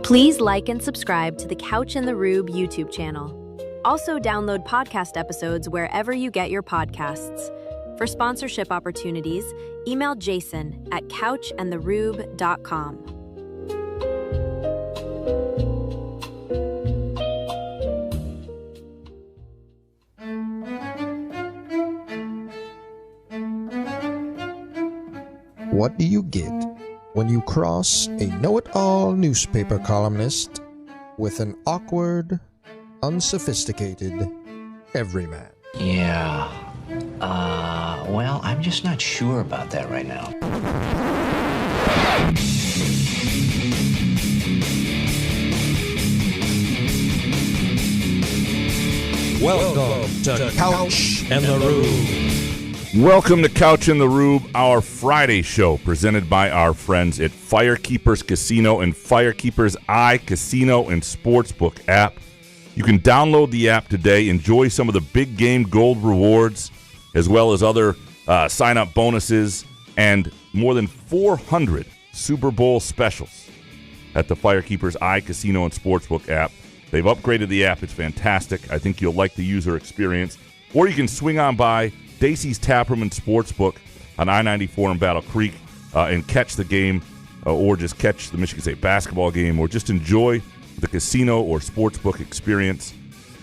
Please like and subscribe to the Couch and the Rube YouTube channel. Also download podcast episodes wherever you get your podcasts. For sponsorship opportunities, email Jason at couchandtherube.com. What do you get when you cross a know-it-all newspaper columnist with an awkward, unsophisticated everyman? Yeah. Well, I'm just not sure about that right now. Welcome to Couch and the Rube. Welcome to Couch and the Rube, our Friday show presented by our friends at Firekeepers Casino and Firekeepers Casino and Sportsbook app. You can download the app today, enjoy some of the big game gold rewards, as well as other sign-up bonuses, and more than 400 Super Bowl specials at the Firekeepers Casino and Sportsbook app. They've upgraded the app. It's fantastic. I think you'll like the user experience. Or you can swing on by Dacey's Taproom and Sportsbook on I-94 in Battle Creek and catch the game, or just catch the Michigan State basketball game, or just enjoy the casino or sportsbook experience.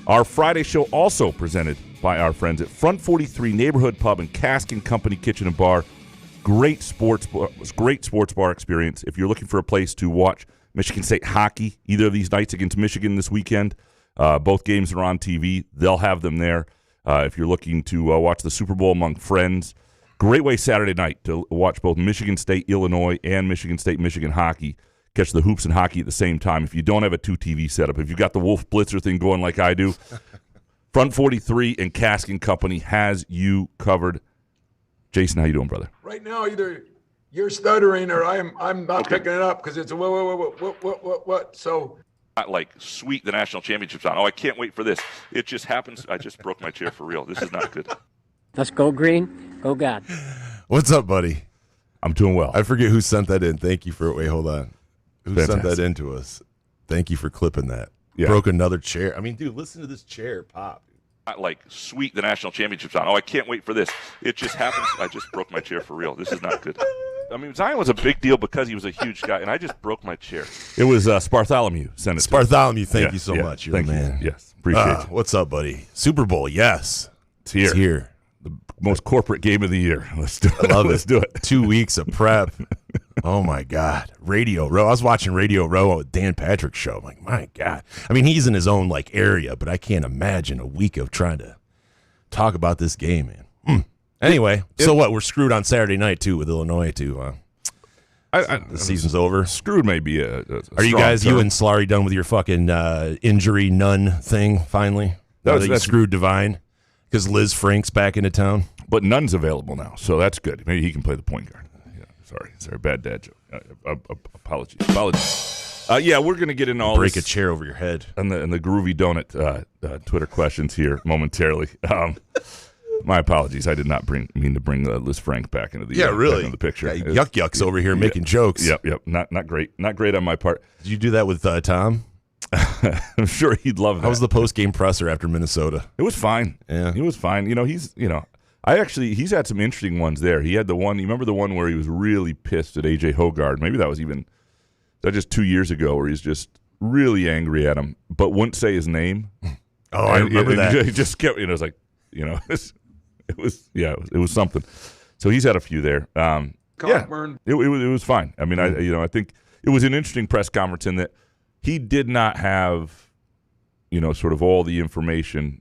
Our Friday show also presented by our friends at Front 43 Neighborhood Pub and Cask and Company Kitchen and Bar. Great sports bar experience. If you're looking for a place to watch Michigan State hockey, either of these nights against Michigan this weekend, both games are on TV. They'll have them there. If you're looking to watch the Super Bowl among friends, great way Saturday night to watch both Michigan State, Illinois, and Michigan State, Michigan hockey. Catch the hoops and hockey at the same time. If you don't have a 2-TV setup, if you've got the Wolf Blitzer thing going like I do, Front 43 and Cask and Company has you covered. Jason, how you doing, brother? Right now, either you're stuttering or I'm not picking it up because it's a what. So. Not like sweet the national championship's on. Oh, I can't wait for this. It just happens. I just broke my chair for real. This is not good. Let's go green. Go God. What's up, buddy? I'm doing well. I forget who sent that in. Thank you for. Wait, hold on. Who Fantastic. sent that in to us? Thank you for clipping that. Yeah. Broke another chair. I mean, dude, listen to this chair pop. Not like sweet the national championship's on. Oh, I can't wait for this. It just happens. I just broke my chair for real. This is not good. Zion was a big deal because he was a huge guy, and I just broke my chair. It was Spartholomew sent it. Bartholomew, thank you so much. You're thank the man. you. Yes, appreciate it. What's up, buddy? Super Bowl, yes. It's here. It's here. The most corporate game of the year. Let's do it. I love Let's it. do it. 2 weeks of prep. Oh, my God. Radio Row. I was watching Radio Row with Dan Patrick's show. I'm like, my God. I mean, he's in his own, area, but I can't imagine a week of trying to talk about this game, man. Anyway, so what? We're screwed on Saturday night, too, with Illinois, too. The season's over. Screwed may be a Are you strong guys, term. you and Slary, done with your fucking injury none thing, finally? You screwed Divine? Because Liz Frank's back into town. But Nunn's available now, so that's good. Maybe he can play the point guard. Yeah, sorry, bad dad joke. Apologies. Yeah, we're gonna get into all Break this a chair over your head. and the groovy donut Twitter questions here momentarily. My apologies. I did not mean to bring Liz Frank back into the back into the picture. Yeah, yucks over here making jokes. Yep. Not great on my part. Did you do that with Tom? I'm sure he'd love that. How was the post-game presser after Minnesota? It was fine. Yeah. It was fine. He's he's had some interesting ones there. He had the one, you remember the one where he was really pissed at AJ Hogard? Maybe that was just 2 years ago, where he's just really angry at him, but wouldn't say his name. Oh, I remember that. He just kept, it was like, it was something. So he's had a few there. It was fine. I mean, I think it was an interesting press conference in that he did not have, sort of all the information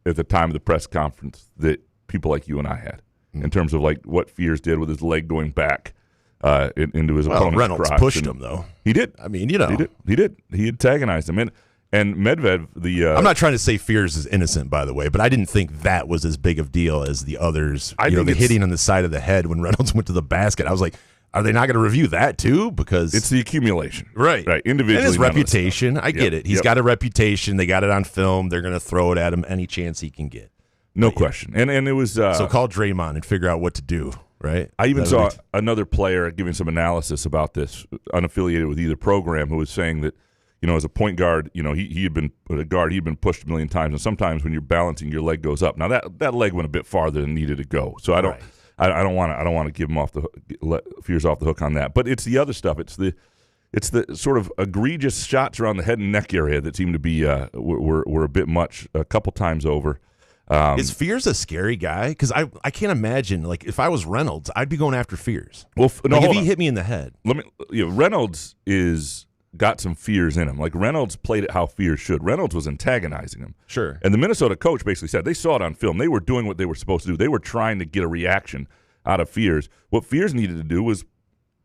at the time of the press conference that people like you and I had in terms of like what Fears did with his leg going back into his opponent's Reynolds crotch. pushed him, though. He did. I mean, He did. He antagonized him. And Medvedev, I'm not trying to say Fears is innocent, by the way, but I didn't think that was as big of deal as the others. The hitting on the side of the head when Reynolds went to the basket. I was like, are they not going to review that too? Because it's the accumulation. Right. Individually. And his reputation. I get it. He's got a reputation. They got it on film. They're going to throw it at him any chance he can get. No question. And it was so call Draymond and figure out what to do, right? I even saw another player giving some analysis about this, unaffiliated with either program, who was saying that, as a point guard, he had been a guard, he'd been pushed a million times, and sometimes when you're balancing, your leg goes up. Now that leg went a bit farther than needed to go. So I don't want to give him let Fears off the hook on that. But it's the other stuff. It's the sort of egregious shots around the head and neck area that seem to be were a bit much a couple times over. Is Fears a scary guy? Because I can't imagine, if I was Reynolds, I'd be going after Fears. Well, if he hit me in the head. Reynolds got some Fears in him. Like, Reynolds played it how Fears should. Reynolds was antagonizing him. Sure. And the Minnesota coach basically said they saw it on film. They were doing what they were supposed to do. They were trying to get a reaction out of Fears. What Fears needed to do was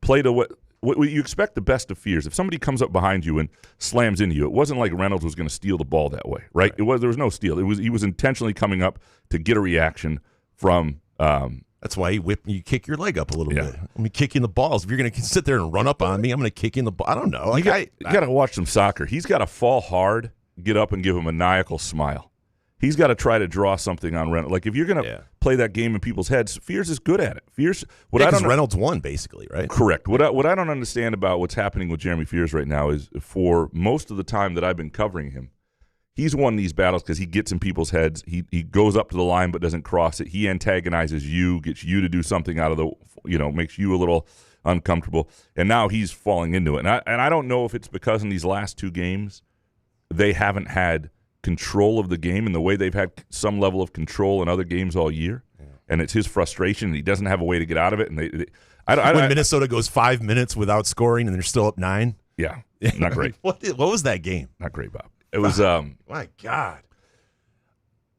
play to what you expect the best of Fears. If somebody comes up behind you and slams into you, it wasn't like Reynolds was going to steal the ball that way, right? There was no steal. He was intentionally coming up to get a reaction from. That's why you kick your leg up a little bit. Let me kick you in the balls. If you're going to sit there and run up on me, I'm going to kick you in the ball. I don't know. You got to watch some soccer. He's got to fall hard, get up, and give him a maniacal smile. He's got to try to draw something on Reynolds. Like, if you're going to play that game in people's heads, Fears is good at it. Because Reynolds won, basically, right? Correct. What I don't understand about what's happening with Jeremy Fears right now is, for most of the time that I've been covering him, he's won these battles because he gets in people's heads. He goes up to the line but doesn't cross it. He antagonizes you, gets you to do something out of the, makes you a little uncomfortable. And now he's falling into it. And I don't know if it's because in these last two games they haven't had control of the game in the way they've had some level of control in other games all year. Yeah. And it's his frustration, and he doesn't have a way to get out of it. And when Minnesota goes 5 minutes without scoring and they're still up 9? Yeah, not great. What was that game? Not great, Bob. It was my God.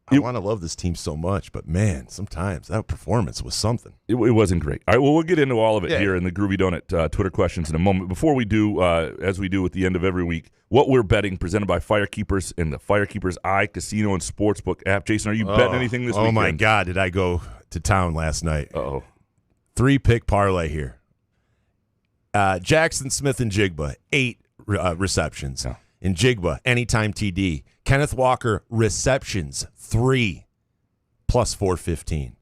I want to love this team so much, but man, sometimes that performance was something. It wasn't great. All right, well, we'll get into all of it here in the Groovy Donut Twitter questions in a moment. Before we do, as we do at the end of every week, what we're betting, presented by Firekeepers and the Firekeepers Casino and Sportsbook app. Jason, are you betting anything this weekend? Oh, my God, did I go to town last night. Uh-oh. 3-pick parlay here. Jackson Smith and Jigba, 8 receptions. Yeah. In Jigba, anytime TD. Kenneth Walker, receptions, 3, plus 415.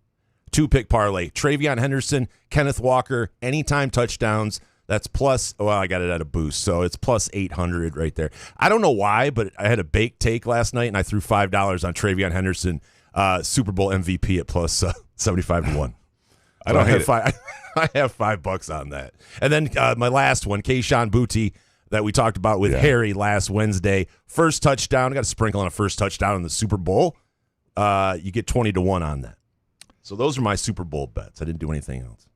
2-pick parlay. Travion Henderson, Kenneth Walker, anytime touchdowns. That's plus, I got it at a boost, so it's plus 800 right there. I don't know why, but I had a bake take last night, and I threw $5 on Travion Henderson, Super Bowl MVP at plus 75 to 1. I don't hate it. I have $5 on that. And then my last one, Kayshon Boutte, that we talked about with Harry last Wednesday. First touchdown. I got a sprinkle on a first touchdown in the Super Bowl. You get 20-1 on that. So those are my Super Bowl bets. I didn't do anything else.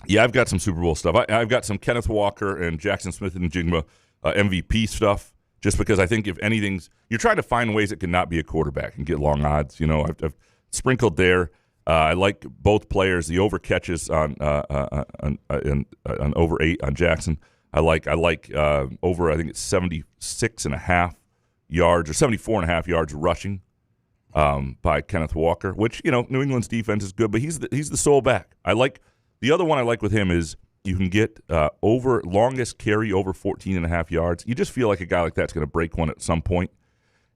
Yeah, I've got some Super Bowl stuff. I've got some Kenneth Walker and Jackson Smith and Jigma MVP stuff, just because I think if anything's – you're trying to find ways it can not be a quarterback and get long odds. You know, I've sprinkled there. I like both players. The over catches on over 8 on Jackson. I like over, I think it's 76.5 yards or 74.5 yards rushing by Kenneth Walker, which, you know, New England's defense is good, but he's the sole back. The other one I like with him is you can get over longest carry over 14.5 yards. You just feel like a guy like that's going to break one at some point.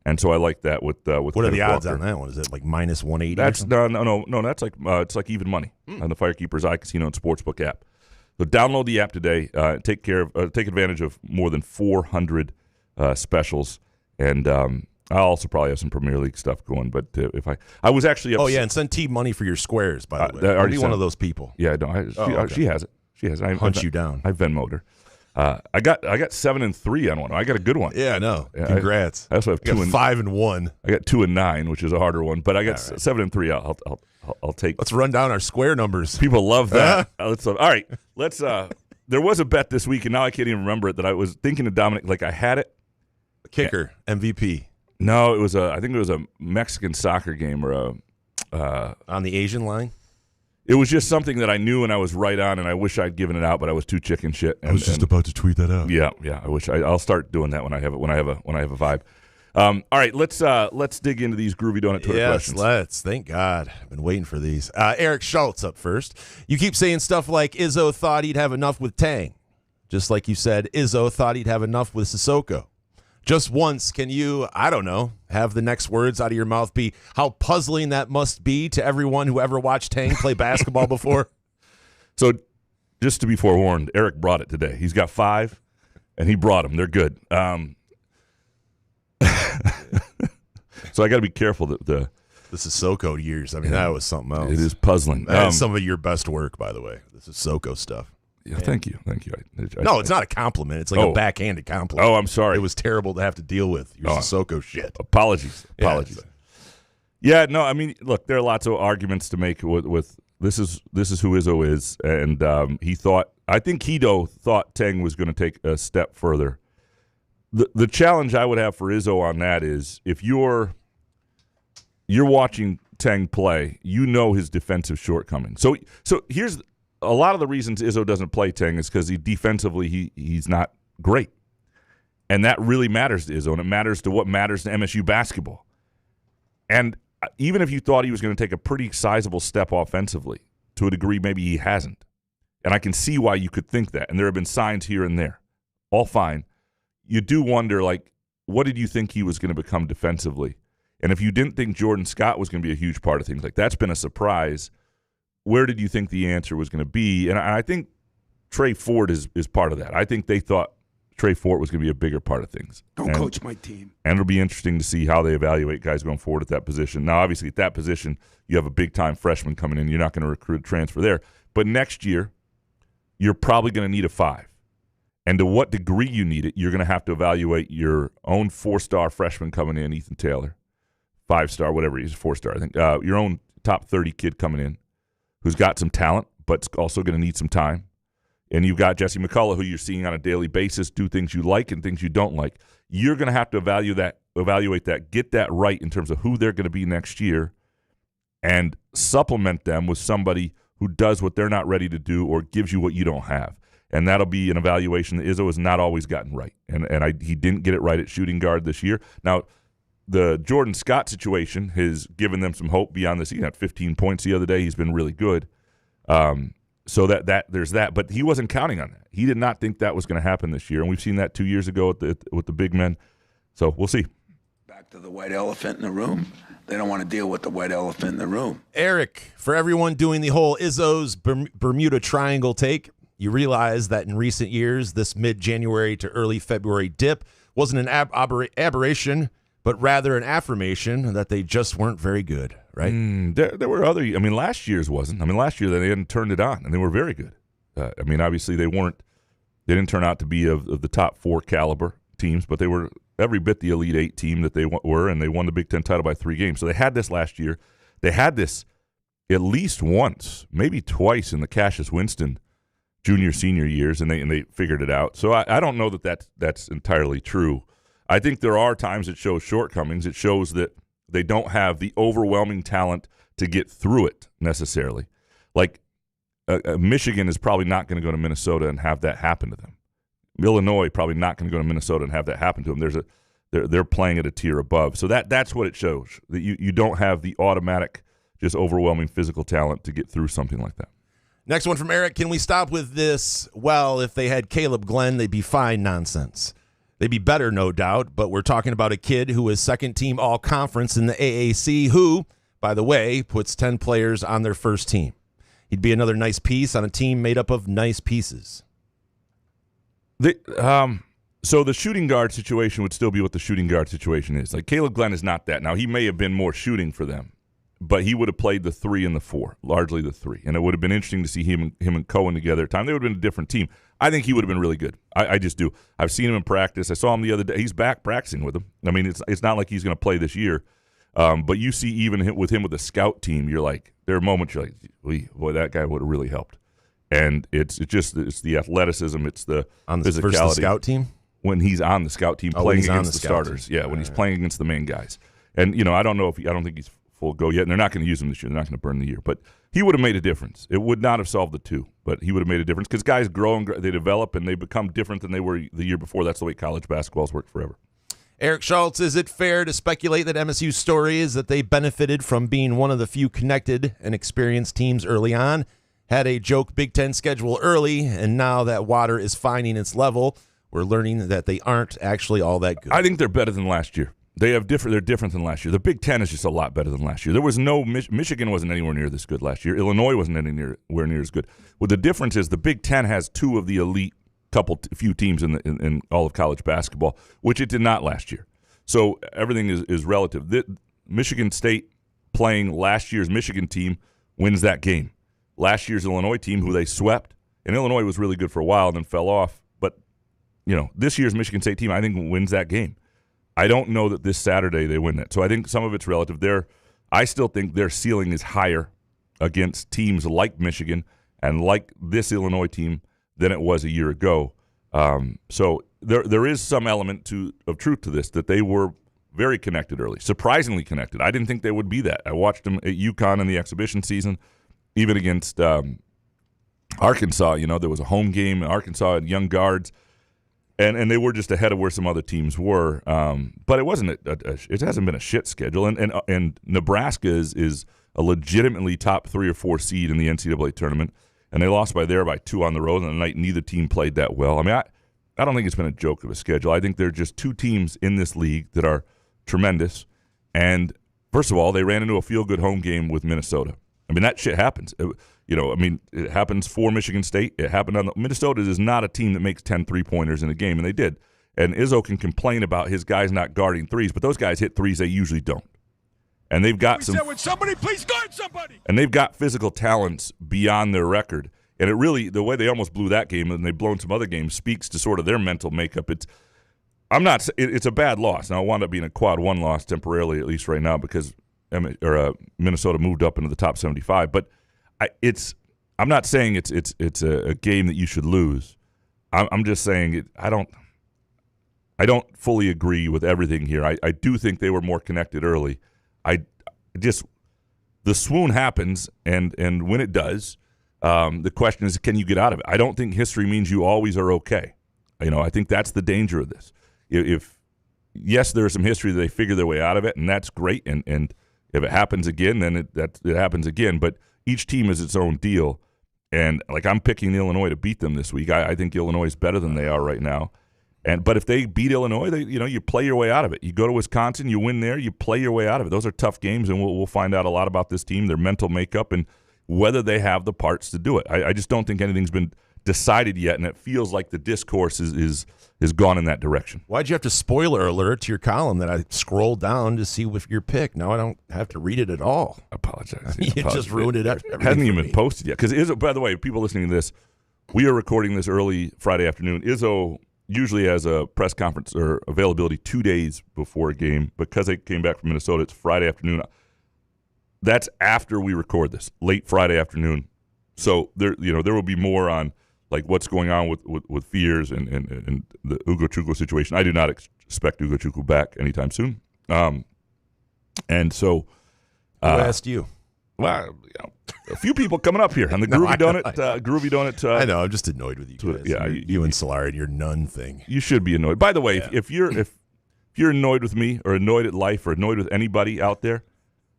And so I like that with what Kenneth are the odds Walker. On that one? Is it like minus 180? That's no. That's like it's like even money on the Firekeepers iCasino and Sportsbook app. So download the app today. Take advantage of more than 400 specials, and I'll also probably have some Premier League stuff going. But if I was actually upset. Oh yeah, and send T money for your squares. By the way, are you one of those people? Yeah, no, she has it. She has it. I hunt you down. I Venmo'd her. I got 7-3 on one. I got a good one. Yeah, I know. Congrats. I also have 5-1. I got 2-9, which is a harder one. But I got 7-3. I'll take. Let's run down our square numbers. People love that. All right. Let's. There was a bet this week, and now I can't even remember it. That I was thinking of Dominic. Like I had it. Kicker MVP. No, it was I think it was a Mexican soccer game or on the Asian line. It was just something that I knew and I was right on, and I wish I'd given it out, but I was too chicken shit. I was just about to tweet that out. Yeah. I wish I'll start doing that when I have a vibe. All right, let's dig into these groovy donut Twitter questions. Yes, let's. Thank God. I've been waiting for these. Eric Schultz up first. You keep saying stuff like Izzo thought he'd have enough with Tang, just like you said Izzo thought he'd have enough with Sissoko. Just once, can you, I don't know, have the next words out of your mouth be how puzzling that must be to everyone who ever watched Tang play basketball before? So, just to be forewarned, Eric brought it today. He's got 5, and he brought them. They're good. So I got to be careful that the Sissoko years. I mean, that was something else. It is puzzling. That's some of your best work, by the way. The Sissoko stuff. Yeah, thank you. No, it's not a compliment. It's like a backhanded compliment. Oh, I'm sorry. It was terrible to have to deal with your Sissoko shit. Apologies. Yeah, no, I mean, look, there are lots of arguments to make with this is who Izzo is, and I think Kido thought Tang was going to take a step further. The challenge I would have for Izzo on that is if you're watching Tang play, you know his defensive shortcomings. So here's a lot of the reasons Izzo doesn't play Tang is because defensively he's not great. And that really matters to Izzo, and it matters to what matters to MSU basketball. And even if you thought he was going to take a pretty sizable step offensively, to a degree maybe he hasn't. And I can see why you could think that. And there have been signs here and there. All fine. You do wonder, like, what did you think he was going to become defensively? And if you didn't think Jordan Scott was going to be a huge part of things, like that's been a surprise, where did you think the answer was going to be? And I think Trey Ford is part of that. I think they thought Trey Ford was going to be a bigger part of things. Don't coach my team. And it'll be interesting to see how they evaluate guys going forward at that position. Now, obviously, at that position, you have a big-time freshman coming in. You're not going to recruit a transfer there. But next year, you're probably going to need a 5. And to what degree you need it, you're going to have to evaluate your own 4-star freshman coming in, Ethan Taylor, 5-star, whatever he is, 4-star, I think, your own top 30 kid coming in who's got some talent but's also going to need some time. And you've got Jesse McCullough, who you're seeing on a daily basis, do things you like and things you don't like. You're going to have to evaluate that, get that right in terms of who they're going to be next year, and supplement them with somebody who does what they're not ready to do or gives you what you don't have. And that'll be an evaluation that Izzo has not always gotten right. And he didn't get it right at shooting guard this year. Now, the Jordan Scott situation has given them some hope beyond this. He had 15 points the other day. He's been really good. So that there's that. But he wasn't counting on that. He did not think that was going to happen this year. And we've seen that 2 years ago with the big men. So we'll see. Back to the white elephant in the room. They don't want to deal with the white elephant in the room. Eric, for everyone doing the whole Izzo's Bermuda Triangle take, you realize that in recent years, this mid-January to early February dip wasn't an aberration, but rather an affirmation that they just weren't very good, right? There were other. I mean, last year's wasn't. I mean, last year they hadn't turned it on, and they were very good. I mean, obviously they weren't. They didn't turn out to be of the top 4 caliber teams, but they were every bit the Elite 8 team that they were, and they won the Big Ten title by 3 games. So they had this last year. They had this at least once, maybe twice in the Cassius Winston junior, senior years, and they figured it out. So I don't know that's entirely true. I think there are times it shows shortcomings. It shows that they don't have the overwhelming talent to get through it necessarily. Like Michigan is probably not going to go to Minnesota and have that happen to them. Illinois probably not going to go to Minnesota and have that happen to them. They're playing at a tier above. So that's what it shows, that you don't have the automatic, just overwhelming physical talent to get through something like that. Next one from Eric. Can we stop with this? Well, if they had Caleb Glenn, they'd be fine nonsense. They'd be better, no doubt, but we're talking about a kid who was second-team all-conference in the AAC who, by the way, puts 10 players on their first team. He'd be another nice piece on a team made up of nice pieces. So the shooting guard situation would still be what the shooting guard situation is. Like Caleb Glenn is not that. Now, he may have been more shooting for them, but he would have played the 3 and the 4, largely the 3. And it would have been interesting to see him and Cohen together at time. They would have been a different team. I think he would have been really good. I just do. I've seen him in practice. I saw him the other day. He's back practicing with him. I mean, it's not like he's going to play this year. But you see even with him with the scout team, you're like, there are moments you're like, boy, that guy would have really helped. And it's the athleticism, it's the physicality. Versus the scout team? When he's on the scout team playing against the starters. Team. Yeah, when he's playing against the main guys. And, I don't think he's full go yet, and they're not going to use him this year. They're not going to burn the year. But he would have made a difference. It would not have solved the 2, but he would have made a difference because guys grow and they develop, and they become different than they were the year before. That's the way college basketball's worked forever. Eric Schultz, is it fair to speculate that MSU's story is that they benefited from being one of the few connected and experienced teams early on, had a joke Big Ten schedule early, and now that water is finding its level, we're learning that they aren't actually all that good? I think they're better than last year. They're different than last year. The Big Ten is just a lot better than last year. There was no Michigan wasn't anywhere near this good last year. Illinois wasn't anywhere near as good. Well, the difference is the Big Ten has 2 of the elite few teams in all of college basketball, which it did not last year. So everything is relative. Michigan State playing last year's Michigan team wins that game. Last year's Illinois team, who they swept, and Illinois was really good for a while and then fell off. But this year's Michigan State team, I think, wins that game. I don't know that this Saturday they win that. So I think some of it's relative. I still think their ceiling is higher against teams like Michigan and like this Illinois team than it was a year ago. So there is some element of truth to this, that they were very connected early, surprisingly connected. I didn't think they would be that. I watched them at UConn in the exhibition season, even against Arkansas. There was a home game. Arkansas had young guards. And they were just ahead of where some other teams were, but it wasn't. It hasn't been a shit schedule. And Nebraska is a legitimately top 3 or 4 seed in the NCAA tournament, and they lost by 2 on the road. And the night neither team played that well. I mean, I don't think it's been a joke of a schedule. I think there are just 2 teams in this league that are tremendous. And first of all, they ran into a feel-good home game with Minnesota. I mean, that shit happens. It happens for Michigan State. It happened Minnesota is not a team that makes 10 3-pointers in a game, and they did. And Izzo can complain about his guys not guarding threes, but those guys hit threes they usually don't. And they've got Would somebody please guard somebody? And they've got physical talents beyond their record. And it really, the way they almost blew that game and they've blown some other games, speaks to sort of their mental makeup. It's a bad loss. Now, it wound up being a quad 1 loss temporarily, at least right now, because Minnesota moved up into the top 75. But I'm not saying it's a game that you should lose. I'm just saying I don't fully agree with everything here. I do think they were more connected early. The swoon happens, and when it does, the question is, can you get out of it? I don't think history means you always are okay. I think that's the danger of this. Yes, there is some history that they figure their way out of it, and that's great. And if it happens again, then it happens again. But each team is its own deal. And I'm picking Illinois to beat them this week. I think Illinois is better than they are right now. But if they beat Illinois, you play your way out of it. You go to Wisconsin, you win there, you play your way out of it. Those are tough games, and we'll find out a lot about this team, their mental makeup, and whether they have the parts to do it. I just don't think anything's been decided yet, and it feels like the discourse is gone in that direction. Why'd you have to spoiler alert to your column that I scrolled down to see with your pick? Now I don't have to read it at all. I apologize. You just ruined it. Hasn't even been posted yet. Because Izzo, by the way, people listening to this, we are recording this early Friday afternoon. Izzo usually has a press conference or availability 2 days before a game. Because they came back from Minnesota, it's Friday afternoon. That's after we record this, late Friday afternoon. So there will be more on like what's going on with Fears and the Ugochukwu situation. I do not expect Ugochukwu back anytime soon. And so, who asked you? Well, a few people coming up here on the Groovy Donut. I know. I'm just annoyed with you guys. Yeah, you and Solari and your nun thing. You should be annoyed. By the way, if you're annoyed with me or annoyed at life or annoyed with anybody out there,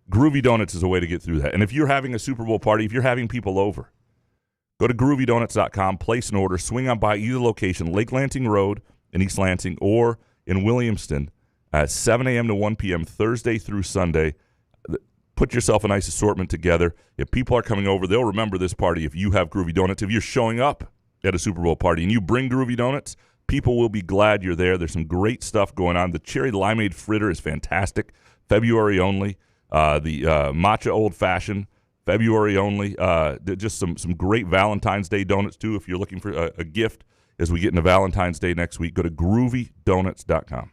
Groovy Donuts is a way to get through that. And if you're having a Super Bowl party, if you're having people over, go to groovydonuts.com, place an order, swing on by either location, Lake Lansing Road in East Lansing or in Williamston at 7 a.m. to 1 p.m. Thursday through Sunday. Put yourself a nice assortment together. If people are coming over, they'll remember this party if you have Groovy Donuts. If you're showing up at a Super Bowl party and you bring Groovy Donuts, people will be glad you're there. There's some great stuff going on. The cherry limeade fritter is fantastic. February only. The matcha old fashioned, February only. Just some great Valentine's Day donuts, too, if you're looking for a gift as we get into Valentine's Day next week. Go to groovydonuts.com.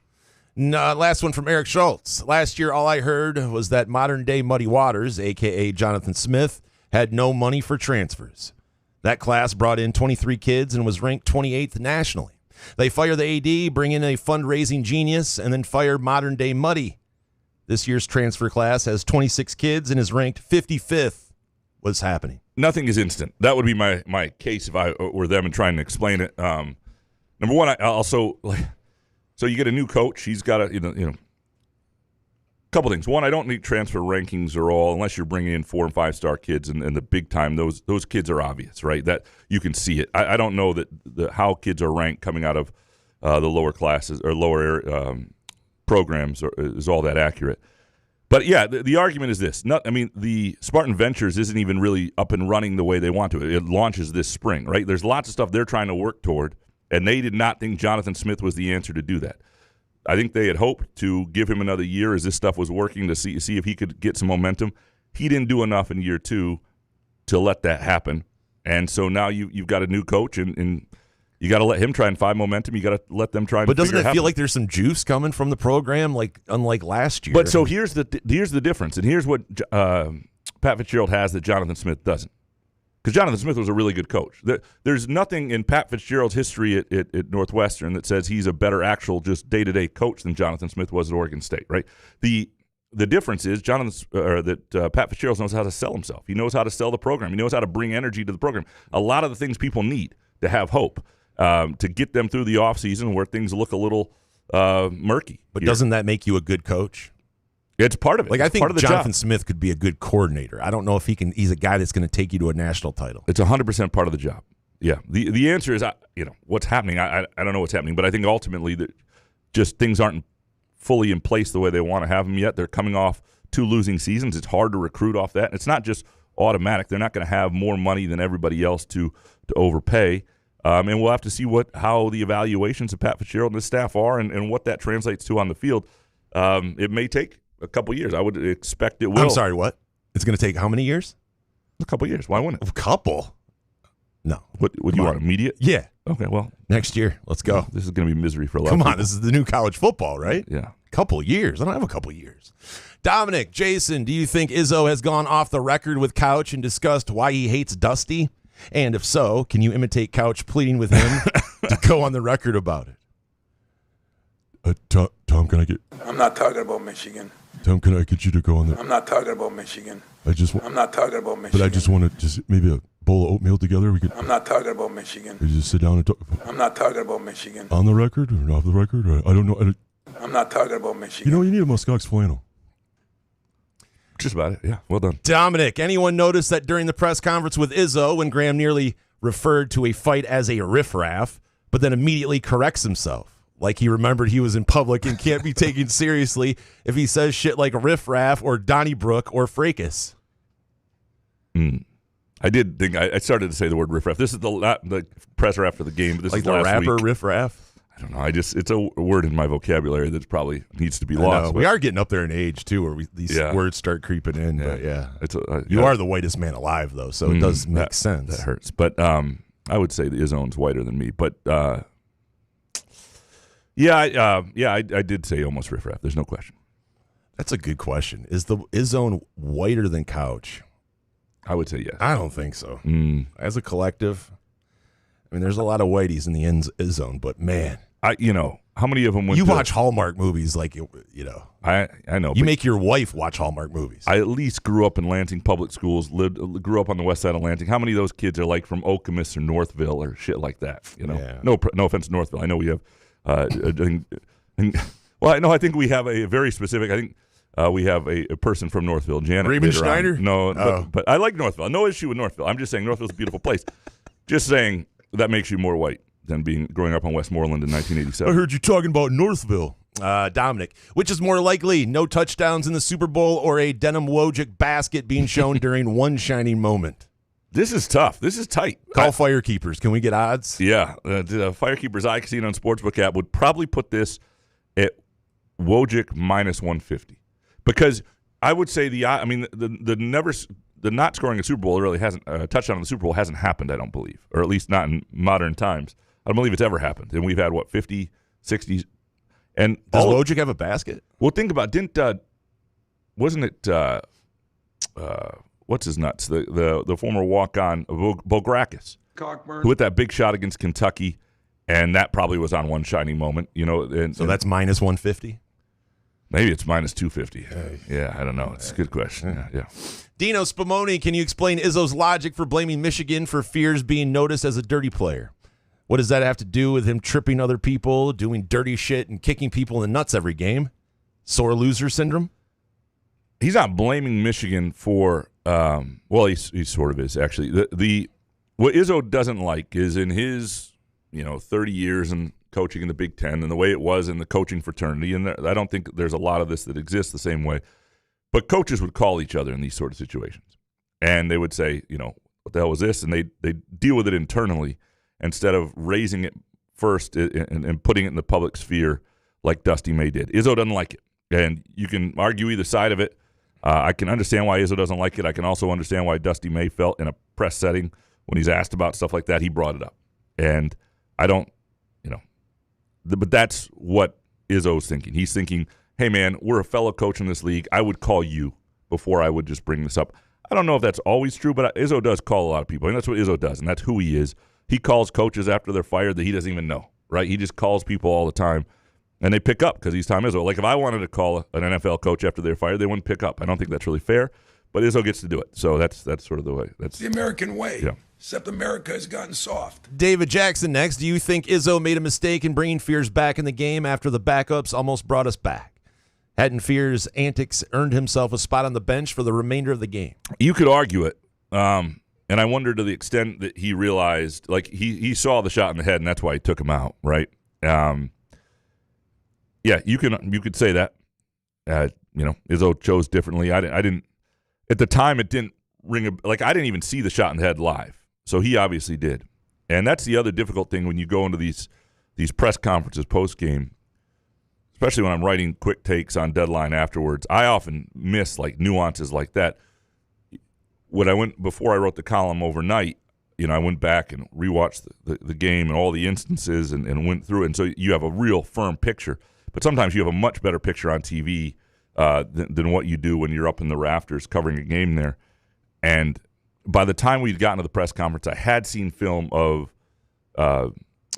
Last one from Eric Schultz. Last year, all I heard was that modern-day Muddy Waters, a.k.a. Jonathan Smith, had no money for transfers. That class brought in 23 kids and was ranked 28th nationally. They fire the AD, bring in a fundraising genius, and then fire modern-day Muddy. This year's transfer class has 26 kids and is ranked 55th. What's happening? Nothing is instant. That would be my case if I were them and trying to explain it. Number one, I also so you get a new coach. He's got a couple things. One, I don't need transfer rankings or all unless you're bringing in 4- and 5-star kids and the big time. Those kids are obvious, right? That you can see it. I don't know that how kids are ranked coming out of the lower classes or lower programs is all that accurate. But yeah, the argument is this. The Spartan Ventures isn't even really up and running the way they want to. It launches this spring, right? There's lots of stuff they're trying to work toward, and they did not think Jonathan Smith was the answer to do that. I think they had hoped to give him another year as this stuff was working to see if he could get some momentum. He didn't do enough in year 2 to let that happen. And so now you've got a new coach, and you got to let him try and find momentum. You got to let them try. But doesn't it feel like there's some juice coming from the program, like unlike last year? But so here's the difference, and here's what Pat Fitzgerald has that Jonathan Smith doesn't. Because Jonathan Smith was a really good coach. There's nothing in Pat Fitzgerald's history at Northwestern that says he's a better actual just day-to-day coach than Jonathan Smith was at Oregon State, right? The difference is Pat Fitzgerald knows how to sell himself. He knows how to sell the program. He knows how to bring energy to the program. A lot of the things people need to have hope. To get them through the offseason where things look a little murky. But doesn't that make you a good coach? It's part of it. I think Jonathan Smith could be a good coordinator. I don't know if he's a guy that's going to take you to a national title. It's 100% part of the job. Yeah. The answer is, what's happening. I don't know what's happening, but I think ultimately that just things aren't fully in place the way they want to have them yet. They're coming off 2 losing seasons. It's hard to recruit off that. And it's not just automatic. They're not going to have more money than everybody else to overpay. And we'll have to see how the evaluations of Pat Fitzgerald and his staff are and what that translates to on the field. It may take a couple years. I would expect it will. I'm sorry, what? It's going to take how many years? A couple years. Why wouldn't it? A couple? No. What you want, immediate? Yeah. Okay, well. Next year. Let's go. This is going to be misery for a lot Come of people. on, this is the new college football, right? Yeah. Couple years. I don't have a couple years. Dominic, Jason, do you think Izzo has gone off the record with Couch and discussed why he hates Dusty? And if so, can you imitate Couch pleading with him to go on the record about it? Tom, can I get... I'm not talking about Michigan. Tom, can I get you to go on the... I'm not talking about Michigan. I'm not talking about Michigan. But I just want to maybe a bowl of oatmeal together. I'm not talking about Michigan. We just sit down and talk. I'm not talking about Michigan. On the record or off the record? I don't know. I'm not talking about Michigan. You need a muskox flannel. Just about it. Yeah, well done. Dominic, anyone notice that during the press conference with Izzo, when Graham nearly referred to a fight as a riffraff, but then immediately corrects himself? Like he remembered he was in public and can't be taken seriously if he says shit like riffraff or Donnybrook or fracas. I did think I started to say the word riffraff. This is the presser after the game. This like is the last rapper week. riffraff. I don't know. It's a word in my vocabulary that probably needs to be lost. We are getting up there in age too, where these words start creeping in. Yeah. But you are the whitest man alive, though, so it does make sense. That hurts. But I would say that Izzone's whiter than me. But I did say almost riffraff. There's no question. That's a good question. Is Izzone whiter than Couch? I would say yes. I don't think so. As a collective, I mean, there's a lot of whiteys in the Izzone, but man, how many of them went? You watch Hallmark movies, like I know. You make your wife watch Hallmark movies. I at least grew up in Lansing public schools. Grew up on the west side of Lansing. How many of those kids are like from Okemos or Northville or shit like that? No offense to Northville. I know we have. I think we have a very specific. I think. We have a person from Northville, Janet. Raymond Schneider? No, but I like Northville. No issue with Northville. I'm just saying Northville's a beautiful place. Just saying that makes you more white than growing up on Westmoreland in 1987. I heard you talking about Northville. Dominic, which is more likely, no touchdowns in the Super Bowl or a denim Wojcik basket being shown during one shining moment? This is tough. This is tight. Call Firekeepers. Can we get odds? Yeah. The Firekeepers iCasino and Sportsbook app would probably put this at Wojcik minus 150. Because I would say the not scoring a Super Bowl really hasn't touchdown in the Super Bowl hasn't happened, I don't believe, or at least not in modern times. I don't believe it's ever happened. And we've had 50, 60, and does Wojcik have a basket? Well, think about wasn't it what's his nuts the former walk-on Bograkis who hit that big shot against Kentucky, and that probably was on one shining moment, and so that's minus 150. Maybe it's minus 250. Yeah, I don't know. It's a good question. Yeah. Dino Spumoni, can you explain Izzo's logic for blaming Michigan for Fears being noticed as a dirty player? What does that have to do with him tripping other people, doing dirty shit, and kicking people in the nuts every game? Sore loser syndrome? He's not blaming Michigan for he sort of is, actually. What Izzo doesn't like is in his 30 years and coaching in the Big Ten and the way it was in the coaching fraternity, and I don't think there's a lot of this that exists the same way, but coaches would call each other in these sort of situations, and they would say, what the hell was this, and they deal with it internally instead of raising it first and putting it in the public sphere like Dusty May did. Izzo doesn't like it, and you can argue either side of it. I can understand why Izzo doesn't like it. I can also understand why Dusty May felt in a press setting when he's asked about stuff like that, he brought it up, and I don't. But that's what Izzo's thinking. He's thinking, hey, man, we're a fellow coach in this league. I would call you before I would just bring this up. I don't know if that's always true, but Izzo does call a lot of people. And that's what Izzo does, and that's who he is. He calls coaches after they're fired that he doesn't even know, right? He just calls people all the time, and they pick up because he's Tom Izzo. Like if I wanted to call an NFL coach after they're fired, they wouldn't pick up. I don't think that's really fair, but Izzo gets to do it. So that's sort of the way. That's the American way. Yeah. Except America has gotten soft. David Jackson next. Do you think Izzo made a mistake in bringing Fears back in the game after the backups almost brought us back? Hadn't Fears' antics earned himself a spot on the bench for the remainder of the game? You could argue it. And I wonder to the extent that he realized, like he saw the shot in the head, and that's why he took him out, right? Yeah, you could say that. Izzo chose differently. I didn't at the time. It didn't ring I didn't even see the shot in the head live. So he obviously did. And that's the other difficult thing when you go into these press conferences post-game, especially when I'm writing quick takes on deadline afterwards. I often miss nuances like that. Before I wrote the column overnight, I went back and rewatched the game and all the instances and went through it. And so you have a real firm picture. But sometimes you have a much better picture on TV than what you do when you're up in the rafters covering a game there. And by the time we'd gotten to the press conference, I had seen film of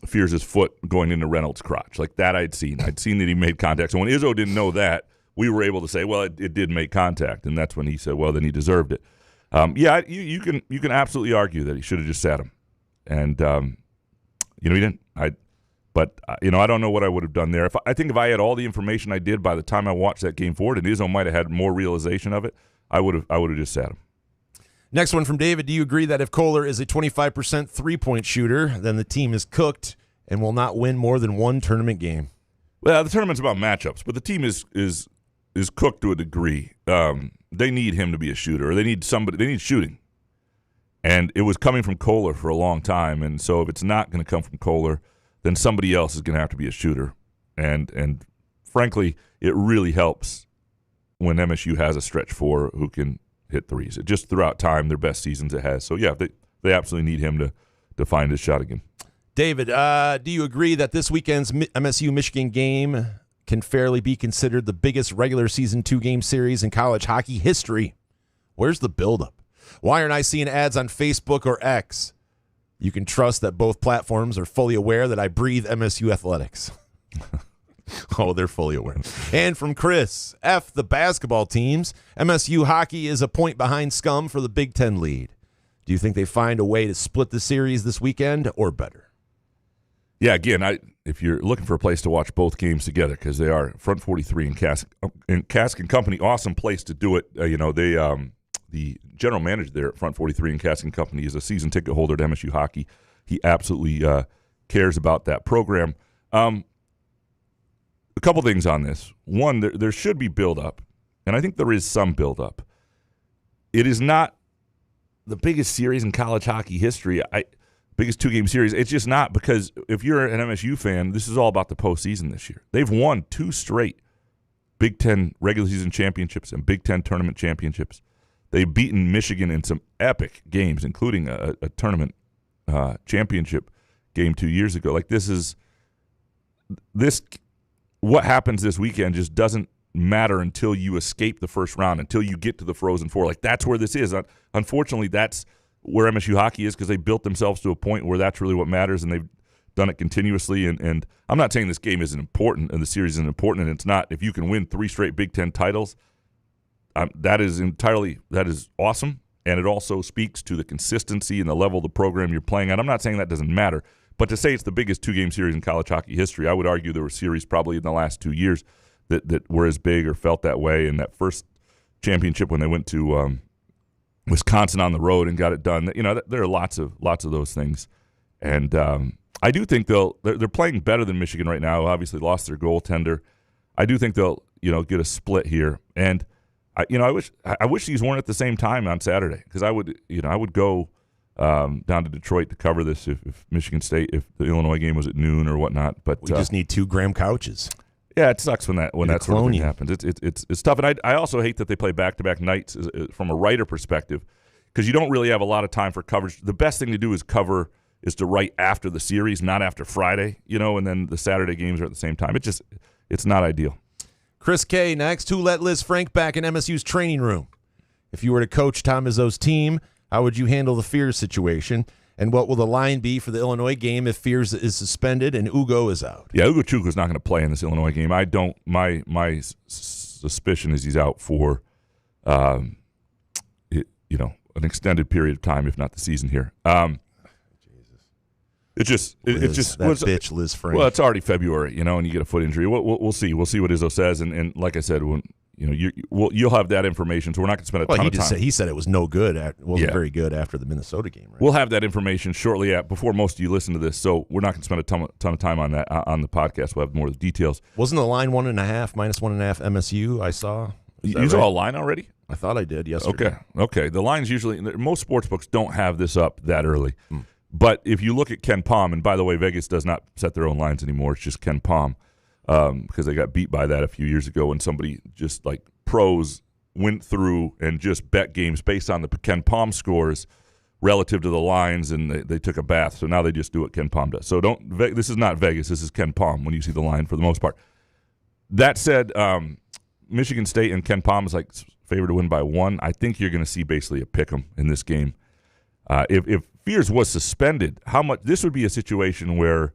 Fears' foot going into Reynolds' crotch. Like that I'd seen. I'd seen that he made contact. So when Izzo didn't know that, we were able to say, well, it did make contact. And that's when he said, well, then he deserved it. You can absolutely argue that he should have just sat him. And, he didn't. I don't know what I would have done there. I think if I had all the information I did by the time I watched that game forward, and Izzo might have had more realization of it, I would have just sat him. Next one from David. Do you agree that if Kohler is a 25% three-point shooter, then the team is cooked and will not win more than one tournament game? Well, the tournament's about matchups, but the team is cooked to a degree. They need him to be a shooter, or they need somebody. They need shooting, And it was coming from Kohler for a long time. And so if it's not going to come from Kohler, then somebody else is going to have to be a shooter. And frankly, it really helps when MSU has a stretch four who can hit threes. It just throughout time, their best seasons it has. So, yeah, they absolutely need him to find his shot again. David, do you agree that this weekend's MSU-Michigan game can fairly be considered the biggest regular season 2-game series in college hockey history? Where's the buildup? Why aren't I seeing ads on Facebook or X? You can trust that both platforms are fully aware that I breathe MSU athletics. Oh, they're fully aware. And from Chris, F the basketball teams. MSU hockey is a point behind Scum for the Big Ten lead. Do you think they find a way to split the series this weekend or better? Yeah, again, if you're looking for a place to watch both games together, because they are Front 43 and Cask and Company, awesome place to do it. The general manager there at Front 43 and Cask and Company is a season ticket holder to MSU hockey. He absolutely cares about that program. A couple things on this. One, there should be build-up, and I think there is some build-up. It is not the biggest series in college hockey history, biggest 2-game series. It's just not, because if you're an MSU fan, this is all about the postseason this year. They've won 2 straight Big Ten regular season championships and Big Ten tournament championships. They've beaten Michigan in some epic games, including a tournament championship game 2 years ago. Like, what happens this weekend just doesn't matter until you escape the first round, until you get to the Frozen Four. Like, that's where this is. Unfortunately, that's where MSU hockey is, because they built themselves to a point where that's really what matters, and they've done it continuously. And I'm not saying this game isn't important and the series isn't important, and it's not. If you can win 3 straight Big Ten titles, that is awesome, and it also speaks to the consistency and the level of the program you're playing at. I'm not saying that doesn't matter, but to say it's the biggest 2-game series in college hockey history, I would argue there were series probably in the last 2 years that were as big or felt that way. And that first championship when they went to Wisconsin on the road and got it done, there are lots of those things. And I do think they're playing better than Michigan right now. Obviously lost their goaltender. I do think they'll get a split here. And I wish these weren't at the same time on Saturday, because I would go down to Detroit to cover this if Michigan State, if the Illinois game was at noon or whatnot. But we just need 2 Graham couches. Yeah, it sucks when that sort of thing happens. It's tough, and I also hate that they play back-to-back nights from a writer perspective, because you don't really have a lot of time for coverage. The best thing to do is to write after the series, not after Friday, and then the Saturday games are at the same time. It's not ideal. Chris K. next. Who let Liz Frank back in MSU's training room? If you were to coach Tom Izzo's team, how would you handle the Fears situation? And what will the line be for the Illinois game if Fears is suspended and Ugo is out? Yeah, Ugochukwu is not going to play in this Illinois game. My suspicion is he's out for, an extended period of time, if not the season here. It's just bitch Liz Frank. Well, it's already February, and you get a foot injury. We'll see. We'll see what Izzo says, and like I said, when you'll have that information. So we're not going to spend a ton of time. He said it was no good. Wasn't very good after the Minnesota game. Right? We'll have that information shortly before most of you listen to this. So we're not going to spend a ton of time on that on the podcast. We'll have more of the details. Wasn't the line -1.5, -1.5 MSU? I saw. You saw a line already? I thought I did yesterday. Okay. The lines usually, most sports books don't have this up that early. But if you look at Ken Palm, and by the way, Vegas does not set their own lines anymore. It's just Ken Palm, because they got beat by that a few years ago when somebody just like pros went through and just bet games based on the Ken Palm scores relative to the lines, and they took a bath. So now they just do what Ken Palm does. So this is not Vegas. This is Ken Palm when you see the line for the most part. That said, Michigan State and Ken Palm is like favored to win by 1. I think you're going to see basically a pick 'em in this game. If Fears was suspended, how much this would be a situation where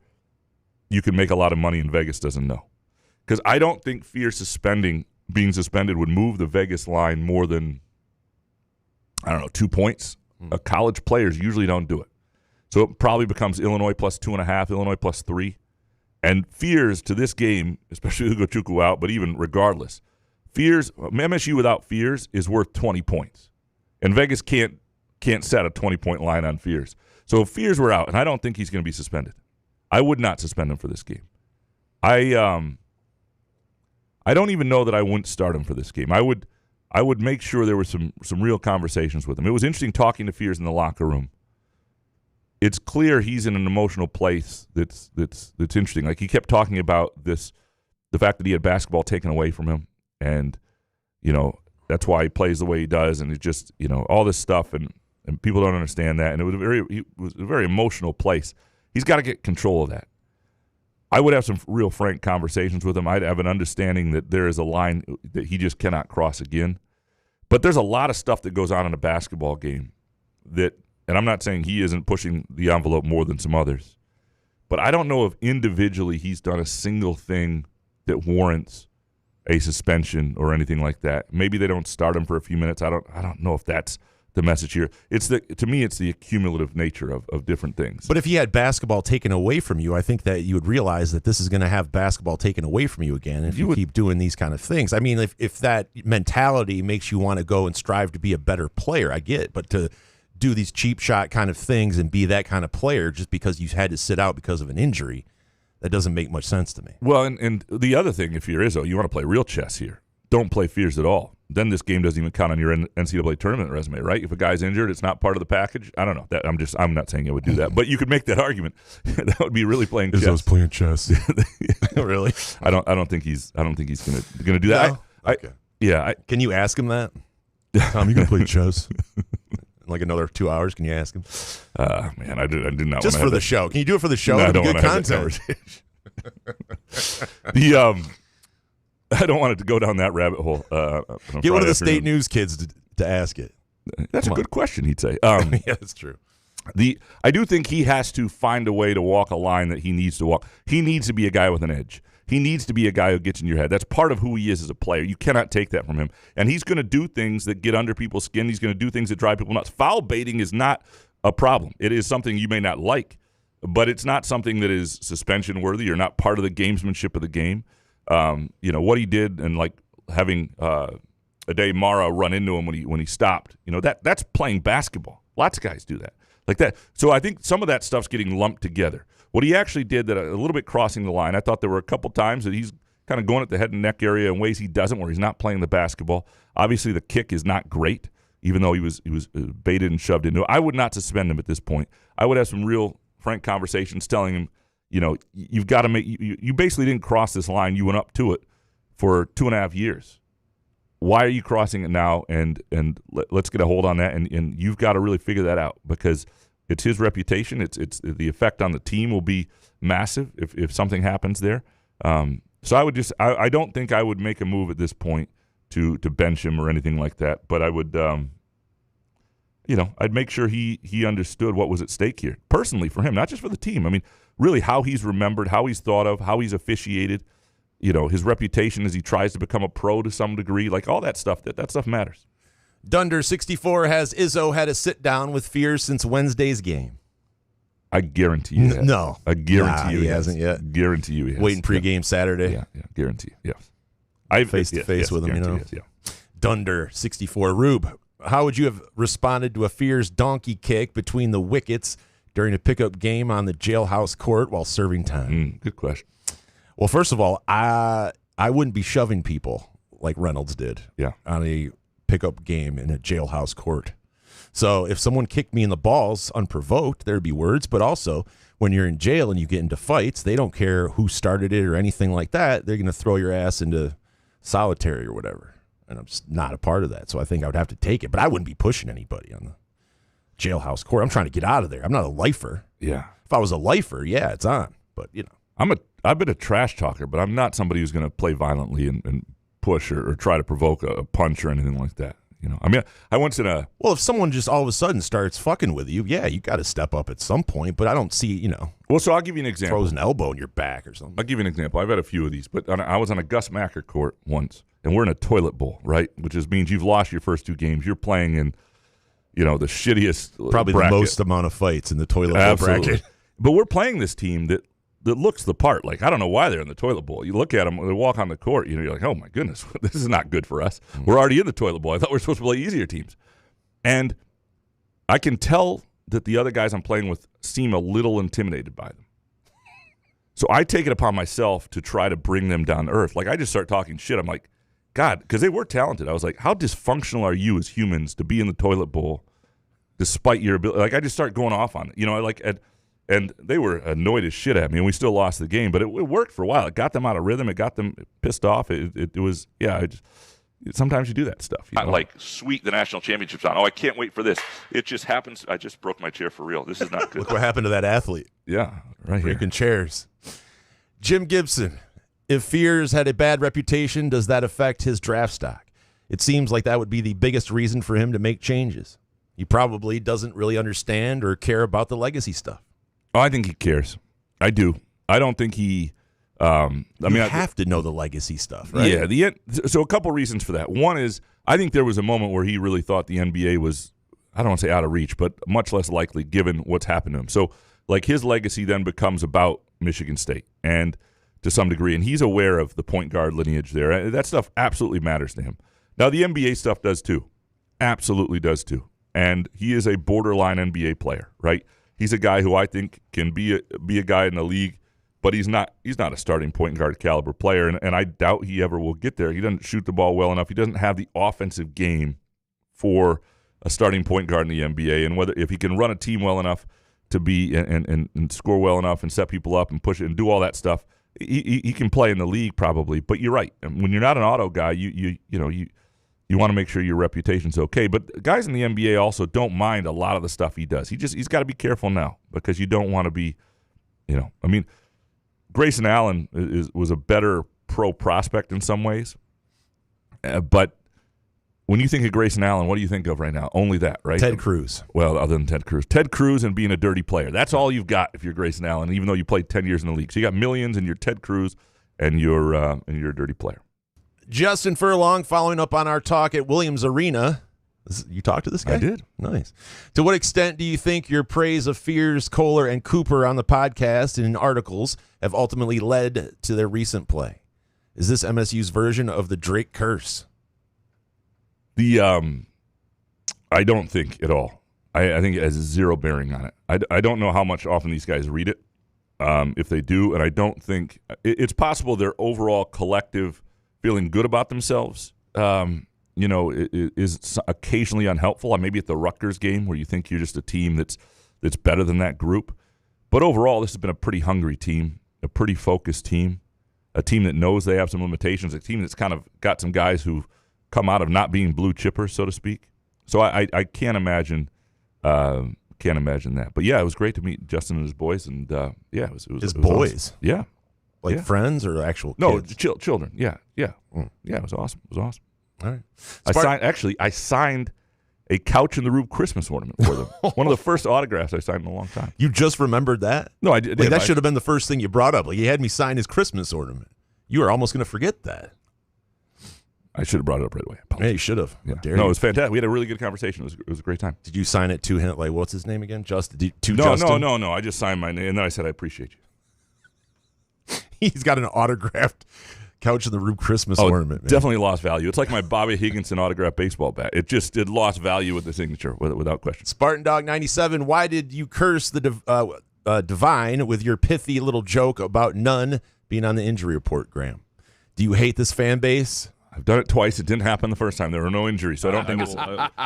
you can make a lot of money and Vegas doesn't know. Because I don't think Fears being suspended would move the Vegas line more than, 2 points. College players usually don't do it. So it probably becomes Illinois plus 2.5, Illinois plus 3. And Fears to this game, especially Ugochukwu out, but even regardless, MSU without Fears is worth 20 points. And Vegas can't set a 20-point line on Fears. So if Fears were out, and I don't think he's going to be suspended, I would not suspend him for this game. I don't even know that I wouldn't start him for this game. I I would make sure there were some real conversations with him. It was interesting talking to Fears in the locker room. It's clear he's in an emotional place that's interesting. Like, he kept talking about the fact that he had basketball taken away from him, and that's why he plays the way he does, and it just all this stuff, and people don't understand that, and it was a very emotional place. He's got to get control of that. I would have some real frank conversations with him. I'd have an understanding that there is a line that he just cannot cross again. But there's a lot of stuff that goes on in a basketball game that, and I'm not saying he isn't pushing the envelope more than some others, but I don't know if individually he's done a single thing that warrants a suspension or anything like that. Maybe they don't start him for a few minutes. I don't know if that's the message here. To me, it's the accumulative nature of different things. But if you had basketball taken away from you, I think that you would realize that this is going to have basketball taken away from you again if you keep doing these kind of things. I mean, if that mentality makes you want to go and strive to be a better player, I get it. But to do these cheap shot kind of things and be that kind of player just because you had to sit out because of an injury, that doesn't make much sense to me. Well, and the other thing, if you're Izzo, you want to play real chess here. Don't play Fears at all. Then this game doesn't even count on your NCAA tournament resume, right? If a guy's injured, it's not part of the package. I don't know. I'm not saying I would do that, but you could make that argument. That would be really playing chess. Izzo's playing chess. Really? I don't think he's gonna do that. No? Okay. Can you ask him that? Tom, you can play chess. In like another 2 hours, can you ask him? Man, I did not. Just for the show. Can you do it for the show? No, I don't good want to content. I don't want it to go down that rabbit hole. Get one of the state news kids to ask it. That's a good question, he'd say. Yeah, that's true. I do think he has to find a way to walk a line that he needs to walk. He needs to be a guy with an edge. He needs to be a guy who gets in your head. That's part of who he is as a player. You cannot take that from him. And he's going to do things that get under people's skin. He's going to do things that drive people nuts. Foul baiting is not a problem. It is something you may not like, but it's not something that is suspension worthy or not part of the gamesmanship of the game. What he did and like having Ade Mara run into him when he stopped, that's playing basketball. Lots of guys do that like that. So I think some of that stuff's getting lumped together. What he actually did that a little bit crossing the line, I thought there were a couple times that he's kind of going at the head and neck area in ways he doesn't, where he's not playing the basketball. Obviously the kick is not great, even though he was baited and shoved into it. I would not suspend him at this point. I would have some real frank conversations telling him, you've got to make you basically didn't cross this line. You went up to it for 2.5 years. Why are you crossing it now? And let's get a hold on that. And you've got to really figure that out, because it's his reputation. It's the effect on the team will be massive if something happens there. So I would I don't think I would make a move at this point to bench him or anything like that. But I would I'd make sure he understood what was at stake here personally for him, not just for the team. I mean, really how he's remembered, how he's thought of, how he's officiated, his reputation as he tries to become a pro to some degree, like all that stuff, that stuff matters. Dunder64 has Izzo had a sit down with Fears since Wednesday's game. I guarantee you that. No. I guarantee you he hasn't yet. Guarantee you he has. Waiting pregame Saturday. Yeah, guarantee you. Yes. Face to face with him, Yeah. Dunder64. Rube, how would you have responded to a Fears donkey kick between the wickets during a pickup game on the jailhouse court while serving time? Good question. Well, first of all, I wouldn't be shoving people like Reynolds did on a pickup game in a jailhouse court. So if someone kicked me in the balls unprovoked, there'd be words. But also, when you're in jail and you get into fights, they don't care who started it or anything like that. They're going to throw your ass into solitary or whatever. And I'm just not a part of that. So I think I would have to take it. But I wouldn't be pushing anybody on the jailhouse court. I'm trying to get out of there. I'm not a lifer. Yeah. If I was a lifer, yeah, it's on. But, I've been a trash talker, but I'm not somebody who's going to play violently and push or try to provoke a punch or anything like that. I mean, I once in a... Well, if someone just all of a sudden starts fucking with you, yeah, you got to step up at some point, but I don't see, Well, so I'll give you an example. Throws an elbow in your back or something. I'll give you an example. I've had a few of these, but I was on a Gus Macker court once, and we're in a toilet bowl, right? Which means you've lost your first 2 games. You're playing in, the shittiest Probably bracket. the most amount of fights in the toilet bowl bracket. But we're playing this team that looks the part. Like, I don't know why they're in the toilet bowl. You look at them, they walk on the court, you're like, oh my goodness, this is not good for us. We're already in the toilet bowl. I thought we were supposed to play easier teams. And I can tell that the other guys I'm playing with seem a little intimidated by them. So I take it upon myself to try to bring them down to earth. Like, I just start talking shit. I'm like, God, because they were talented. I was like, how dysfunctional are you as humans to be in the toilet bowl despite your ability? Like, I just start going off on it. And they were annoyed as shit at me, and we still lost the game. But it worked for a while. It got them out of rhythm. It got them pissed off. It was, sometimes you do that stuff. Not like sweet the national championships on. Oh, I can't wait for this. It just happens. I just broke my chair for real. This is not good. Look what happened to that athlete. Yeah, right here. Breaking chairs. Jim Gibson. If Fears had a bad reputation, does that affect his draft stock? It seems like that would be the biggest reason for him to make changes. He probably doesn't really understand or care about the legacy stuff. Oh, I think he cares. I do. I don't think he. I have to know the legacy stuff, right? Yeah. So a couple reasons for that. One is I think there was a moment where he really thought the NBA was, I don't want to say out of reach, but much less likely given what's happened to him. So like his legacy then becomes about Michigan State and to some degree, and he's aware of the point guard lineage there. That stuff absolutely matters to him. Now the NBA stuff does too. Absolutely does too. And he is a borderline NBA player, right? He's a guy who I think can be a guy in the league, but he's not a starting point guard caliber player, and I doubt he ever will get there. He doesn't shoot the ball well enough. He doesn't have the offensive game for a starting point guard in the NBA, and if he can run a team well enough to be and score well enough and set people up and push it and do all that stuff, he can play in the league probably. But you're right. When you're not an auto guy, you want to make sure your reputation's okay. But guys in the NBA also don't mind a lot of the stuff he does. He's got to be careful now because you don't want to be, Grayson Allen was a better pro prospect in some ways. But when you think of Grayson Allen, what do you think of right now? Only that, right? Ted Cruz. Well, other than Ted Cruz. Ted Cruz and being a dirty player. That's all you've got if you're Grayson Allen, even though you played 10 years in the league. So you got millions and you're Ted Cruz and you're a dirty player. Justin Furlong, following up on our talk at Williams Arena. You talked to this guy? I did. Nice. To what extent do you think your praise of Fears, Kohler, and Cooper on the podcast and in articles have ultimately led to their recent play? Is this MSU's version of the Drake curse? I don't think at all. I think it has zero bearing on it. I don't know how much often these guys read it, if they do, and I don't think it's possible their overall collective feeling good about themselves, is occasionally unhelpful. Maybe at the Rutgers game where you think you're just a team that's better than that group. But overall, this has been a pretty hungry team, a pretty focused team, a team that knows they have some limitations, a team that's kind of got some guys who come out of not being blue chippers, so to speak. So I can't imagine that. But yeah, it was great to meet Justin and his boys, and it was his boys. Awesome. Yeah, like friends or actual kids? Children. Yeah. It was awesome. All right. I signed a Couch in the Roof Christmas ornament for them. One of the first autographs I signed in a long time. You just remembered that? No, I did. That should have been the first thing you brought up. Like, he had me sign his Christmas ornament. You were almost going to forget that. I should have brought it up right away. Yeah, you should have. Yeah. No, it was fantastic. We had a really good conversation. It was a great time. Did you sign it to him? Like, what's his name again? Justin? No. I just signed my name, and then I said, I appreciate you. He's got an autographed Couch in the Roof Christmas ornament. Man. Definitely lost value. It's like my Bobby Higginson autographed baseball bat. It lost value with the signature, without question. Spartan Dog 97, why did you curse the Divine with your pithy little joke about none being on the injury report, Graham? Do you hate this fan base? I've done it twice. It didn't happen the first time. There were no injuries, so I don't think it's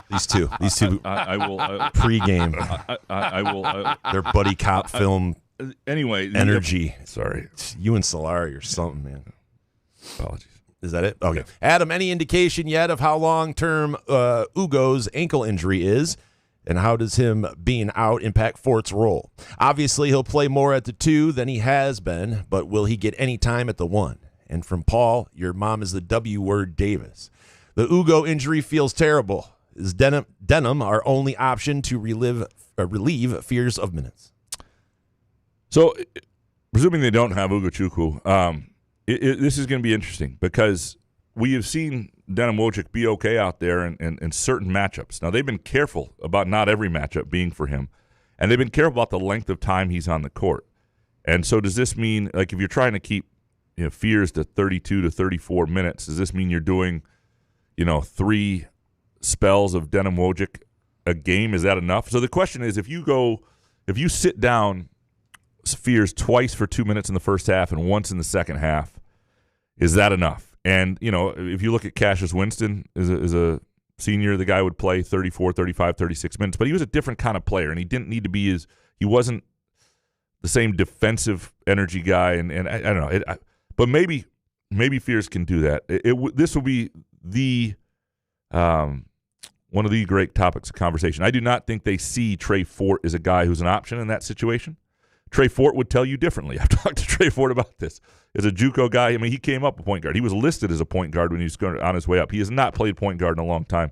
these two. I will pregame. I will. Their buddy cop film. Anyway, energy. Sorry, you and Solari or something, man. Apologies. Is that it? Okay. Adam, any indication yet of how long-term Ugo's ankle injury is, and how does him being out impact Fort's role? Obviously, he'll play more at the 2 than he has been, but will he get any time at the 1? And from Paul, your mom is the W word Davis. The Ugo injury feels terrible. Is denim our only option to relieve fears of minutes? So, presuming they don't have Ugochukwu, this is going to be interesting because we have seen Denim Wojcik be okay out there in certain matchups. Now, they've been careful about not every matchup being for him, and they've been careful about the length of time he's on the court. And so does this mean, like, if you're trying to keep fears to 32 to 34 minutes, does this mean you're doing, 3 spells of Denim Wojcik a game? Is that enough? So the question is, if you sit down Fears twice for 2 minutes in the first half and once in the second half, is that enough? And, if you look at Cassius Winston as a senior, the guy would play 34, 35, 36 minutes, but he was a different kind of player, and he didn't need to be he wasn't the same defensive energy guy, and I don't know. But maybe Fierce can do that. This will be the one of the great topics of conversation. I do not think they see Trey Fort as a guy who's an option in that situation. Trey Fort would tell you differently. I've talked to Trey Fort about this. As a JUCO guy, I mean, he came up a point guard. He was listed as a point guard when he was on his way up. He has not played point guard in a long time,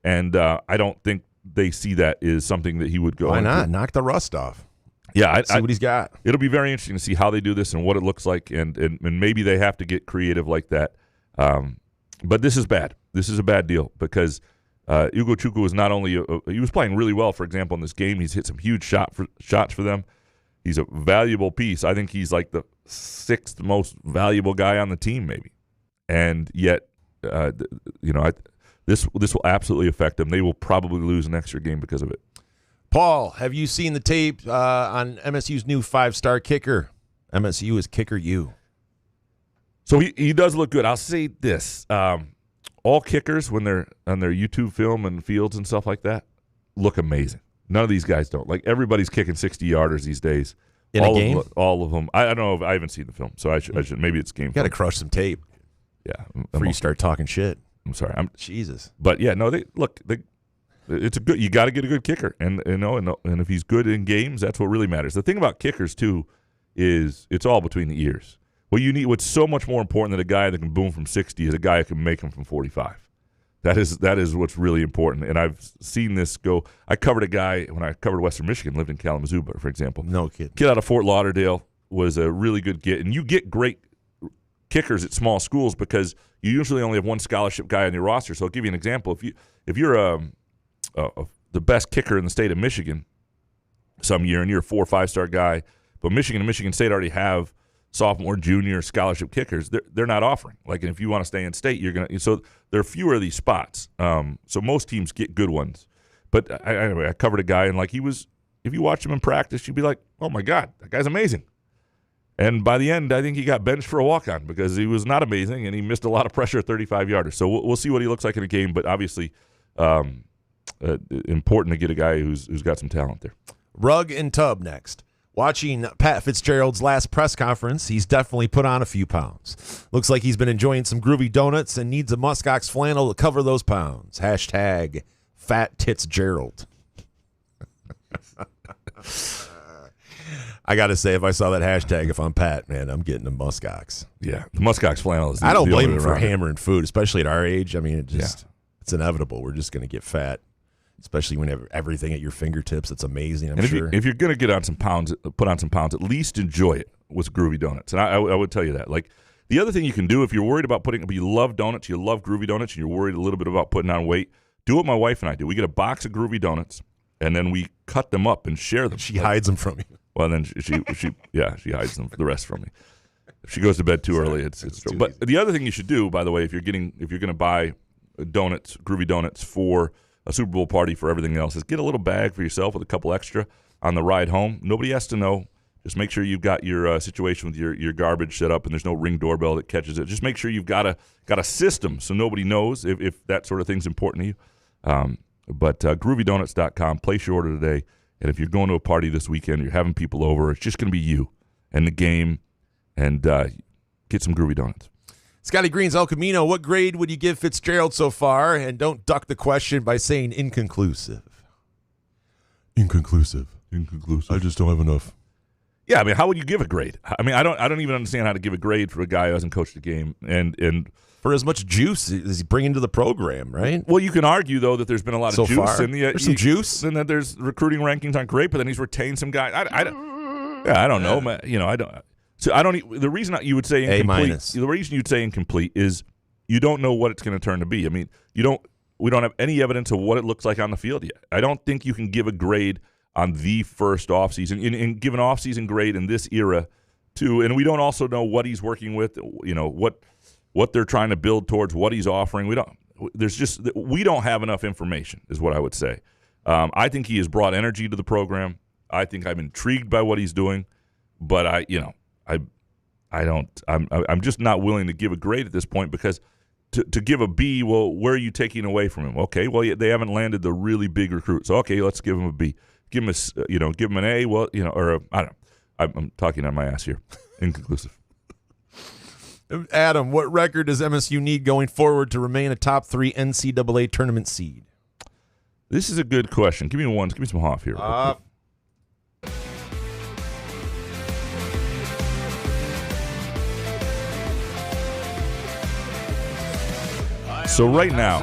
and I don't think they see that as something that he would go. Why not? Knock the rust off. Yeah, see what he's got. It'll be very interesting to see how they do this and what it looks like, and maybe they have to get creative like that. But this is bad. This is a bad deal because Ugochukwu was not only he was playing really well. For example, in this game, he's hit some huge shots for them. He's a valuable piece. I think he's like the 6th most valuable guy on the team, maybe. And yet, this will absolutely affect them. They will probably lose an extra game because of it. Paul, have you seen the tape on MSU's new 5-star kicker? MSU is Kicker U. So he does look good. I'll say this. All kickers, when they're on their YouTube film and fields and stuff like that, look amazing. None of these guys don't. Like, everybody's kicking 60-yarders these days. In a game? All of them. I don't know. I haven't seen the film, so I should. Maybe it's game. Got to crush some tape. Yeah. Before you start talking shit. I'm sorry. Jesus. But, yeah, no, it's a good. You got to get a good kicker, and if he's good in games, that's what really matters. The thing about kickers too is it's all between the ears. What's so much more important than a guy that can boom from 60 is a guy that can make them from 45. That is what's really important, and I've seen this go. I covered a guy when I covered Western Michigan, lived in Kalamazoo, for example. No kidding. Kid out of Fort Lauderdale was a really good get, and you get great kickers at small schools because you usually only have one scholarship guy on your roster. So I'll give you an example. If you're the best kicker in the state of Michigan some year, and you're a 4 or 5-star guy, but Michigan and Michigan State already have sophomore, junior scholarship kickers. They're not offering. Like, and if you want to stay in state, you're gonna. So there are fewer of these spots. So most teams get good ones. But anyway, I covered a guy, and like, he was. If you watch him in practice, you'd be like, "Oh my God, that guy's amazing." And by the end, I think he got benched for a walk-on because he was not amazing, and he missed a lot of pressure at 35-yarders. So we'll see what he looks like in a game. But obviously, important to get a guy who's got some talent there. Rug and Tub next. Watching Pat Fitzgerald's last press conference, he's definitely put on a few pounds. Looks like he's been enjoying some groovy donuts and needs a muskox flannel to cover those pounds. Hashtag Fat Tits Gerald. I got to say, if I saw that hashtag, if I'm Pat, man, I'm getting a muskox. Yeah, the muskox flannel is. I don't blame him for hammering food, especially at our age. I mean, it's inevitable. We're just going to get fat. Especially when you have everything at your fingertips. It's amazing, I'm sure. If you're going to get on some pounds, put on some pounds, at least enjoy it with groovy donuts. And I would tell you that. Like, the other thing you can do if you're worried about you love donuts, you love groovy donuts, and you're worried a little bit about putting on weight, do what my wife and I do. We get a box of groovy donuts, and then we cut them up and share them. She hides them from you. Well, then she hides them for the rest from me. If she goes to bed too early, it's too But easy. The other thing you should do, by the way, if you're going to buy donuts, groovy donuts for a Super Bowl party for everything else, is get a little bag for yourself with a couple extra on the ride home. Nobody has to know. Just make sure you've got your situation with your garbage set up and there's no Ring doorbell that catches it. Just make sure you've got a system so nobody knows if that sort of thing's important to you. But groovydonuts.com, place your order today. And if you're going to a party this weekend, you're having people over, it's just going to be you and the game, and get some groovy donuts. Scotty Green's El Camino, what grade would you give Fitzgerald so far? And don't duck the question by saying inconclusive. Inconclusive. I just don't have enough. Yeah, I mean, how would you give a grade? I mean, I don't even understand how to give a grade for a guy who hasn't coached a game. And for as much juice as he bringing to the program, right? Well, you can argue, though, that there's been a lot of juice. Far. And there's some juice. And that there's recruiting rankings aren't great, but then he's retained some guys. I don't know. Man. You know, I don't. So I don't. The reason you would say incomplete. The reason you'd say incomplete is you don't know what it's going to turn to be. I mean, we don't have any evidence of what it looks like on the field yet. I don't think you can give a grade on the first offseason and give an offseason grade in this era too. And we don't also know what he's working with. You know what they're trying to build towards, what he's offering. We don't have enough information, is what I would say. I think he has brought energy to the program. I think I'm intrigued by what he's doing, but I'm just not willing to give a grade at this point because to give a B, well, where are you taking away from him? Okay, well, they haven't landed the really big recruit, so okay, let's give him a B. Give him give him an A. Well, I don't know. I'm talking on my ass here. Inconclusive. Adam, what record does MSU need going forward to remain a top 3 NCAA tournament seed? This is a good question. Give me some Hoff here. So right now,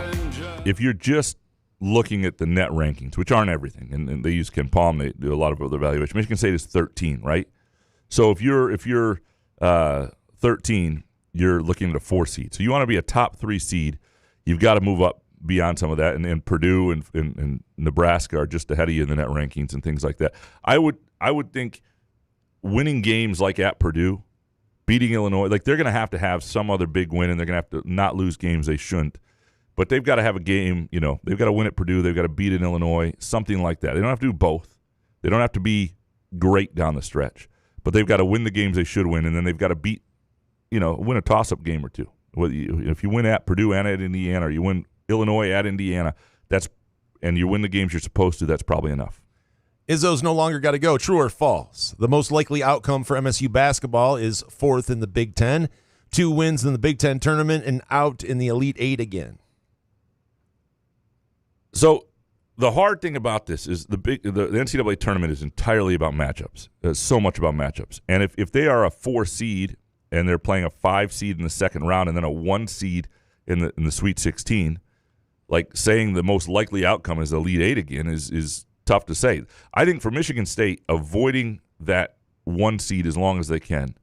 if you're just looking at the net rankings, which aren't everything, and they use Ken Palm, they do a lot of other evaluation. Michigan State is 13, right? So if you're 13, you're looking at a 4 seed. So you want to be a top 3 seed. You've got to move up beyond some of that, and Purdue and Nebraska are just ahead of you in the net rankings and things like that. I would think winning games like at Purdue, beating Illinois, like they're going to have some other big win, and they're going to have to not lose games they shouldn't. But they've got to have a game, they've got to win at Purdue, they've got to beat in Illinois, something like that. They don't have to do both. They don't have to be great down the stretch. But they've got to win the games they should win, and then they've got to beat, win a toss-up game or two. If you win at Purdue and at Indiana, or you win Illinois at Indiana, and you win the games you're supposed to, that's probably enough. Izzo's no longer got to go. True or false? The most likely outcome for MSU basketball is 4th in the Big Ten, 2 wins in the Big Ten tournament, and out in the Elite Eight again. So the hard thing about this is the NCAA tournament is entirely about matchups. There's so much about matchups. And if they are a 4 seed and they're playing a 5 seed in the second round and then a 1 seed in the Sweet 16, like saying the most likely outcome is Elite Eight again is tough to say. I think for Michigan State, avoiding that 1 seed as long as they can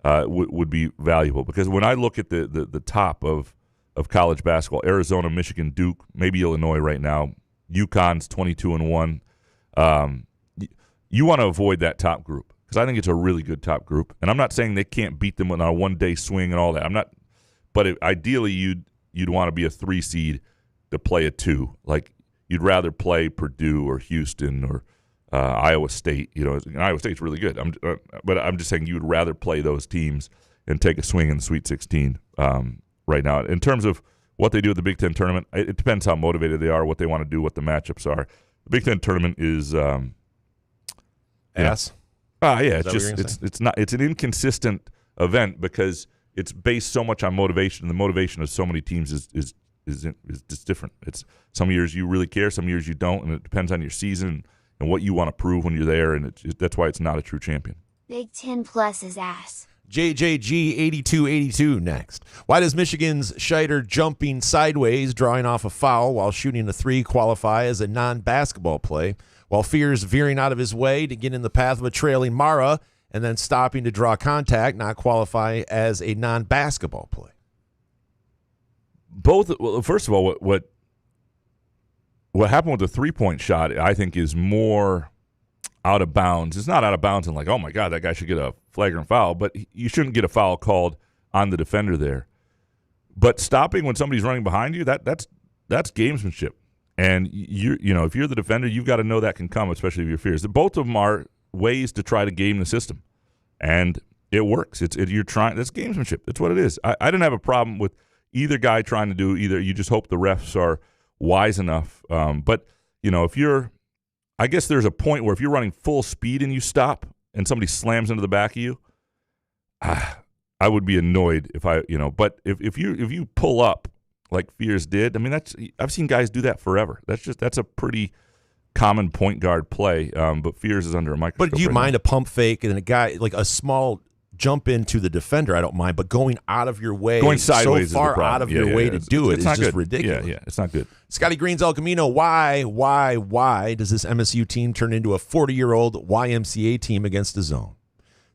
would be valuable, because when I look at the top of college basketball, Arizona, Michigan, Duke, maybe Illinois right now, UConn's 22-1. You want to avoid that top group because I think it's a really good top group. And I'm not saying they can't beat them on a one-day swing and all that. But ideally you'd want to be a 3 seed to play a 2. Like you'd rather play Purdue or Houston or Iowa State. Iowa State's really good. But I'm just saying you would rather play those teams and take a swing in the Sweet 16 right now. In terms of what they do at the Big Ten tournament, it depends how motivated they are, what they want to do, what the matchups are. The Big Ten tournament is ass. It's an inconsistent event because it's based so much on motivation, and the motivation of so many teams is just different. It's some years you really care, some years you don't, and it depends on your season and what you want to prove when you're there, and that's why it's not a true champion. Big 10 plus is ass. JJG 8282 next. Why does Michigan's Scheider jumping sideways, drawing off a foul while shooting a 3 qualify as a non-basketball play, while Fears veering out of his way to get in the path of a trailing Mara and then stopping to draw contact not qualify as a non-basketball play? First of all, what happened with the 3-point shot, I think, is more out of bounds. It's not out of bounds and like, oh my God, that guy should get a flagrant foul, but you shouldn't get a foul called on the defender there. But stopping when somebody's running behind you, that's gamesmanship. And if you're the defender, you've got to know that can come, especially if you're Fears. Both of them are ways to try to game the system, and it works. You're trying. That's gamesmanship. That's what it is. I didn't have a problem with either guy trying to do either. You just hope the refs are wise enough. But if you're, I guess there's a point where if you're running full speed and you stop and somebody slams into the back of you, I would be annoyed if But if you pull up like Fears did, I mean I've seen guys do that forever. That's a pretty common point guard play. But Fears is under a microscope. But do you mind a pump fake and a guy like a small jump into the defender? I don't mind, but going out of your way, going sideways, so far out of your way to do it is just ridiculous. Yeah, it's not good. Scotty Green's El Camino. Why does this MSU team turn into a 40-year-old YMCA team against a zone?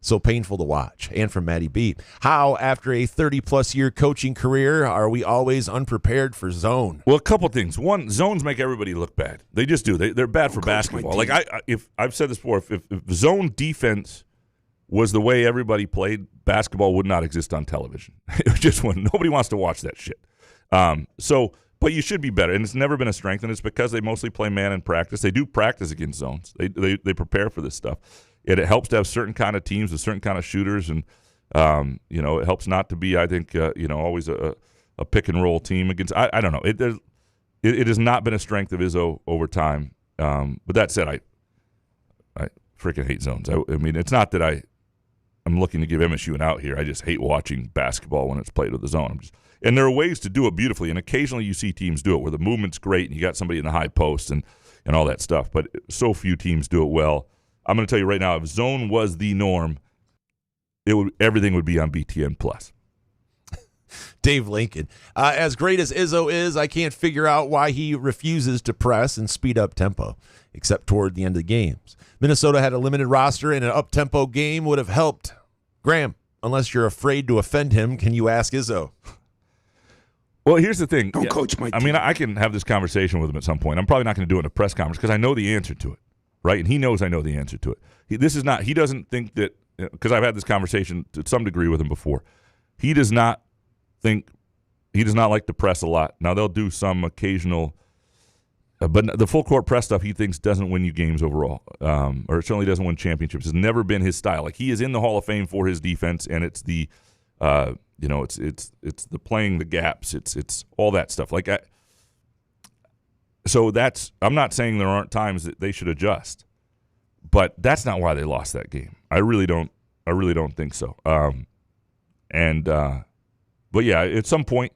So painful to watch. And from Maddie B. How, after a 30-plus year coaching career, are we always unprepared for zone? Well, a couple things. One, zones make everybody look bad. They just do. They're bad for basketball. Like if I've said this before, if zone defense was the way everybody played, basketball would not exist on television. It just wouldn't. Nobody wants to watch that shit. But you should be better, and it's never been a strength, and it's because they mostly play man in practice. They do practice against zones. They prepare for this stuff. It helps to have certain kind of teams with certain kind of shooters, and It helps not to be, I think, always a pick and roll team against. I don't know. It has not been a strength of Izzo over time. But that said, I freaking hate zones. I mean, it's not that I'm looking to give MSU an out here. I just hate watching basketball when it's played with the zone. And there are ways to do it beautifully, and occasionally you see teams do it where the movement's great and you got somebody in the high post and all that stuff, but so few teams do it well. I'm going to tell you right now, if zone was the norm, everything would be on BTN+. Dave Lincoln. As great as Izzo is, I can't figure out why he refuses to press and speed up tempo, except toward the end of the games. Minnesota had a limited roster, and an up-tempo game would have helped. Graham, unless you're afraid to offend him, can you ask Izzo? Well, here's the thing. Don't coach my team. I mean, I can have this conversation with him at some point. I'm probably not going to do it in a press conference because I know the answer to it, right? And he knows I know the answer to it. He doesn't think that, because I've had this conversation to some degree with him before. He does not like to press a lot. Now, they'll do some occasional, but the full court press stuff he thinks doesn't win you games overall, or it certainly doesn't win championships. It's never been his style. Like, he is in the Hall of Fame for his defense, and it's the it's the playing the gaps. It's all that stuff. I'm not saying there aren't times that they should adjust, but that's not why they lost that game. I really don't think so. But yeah, at some point,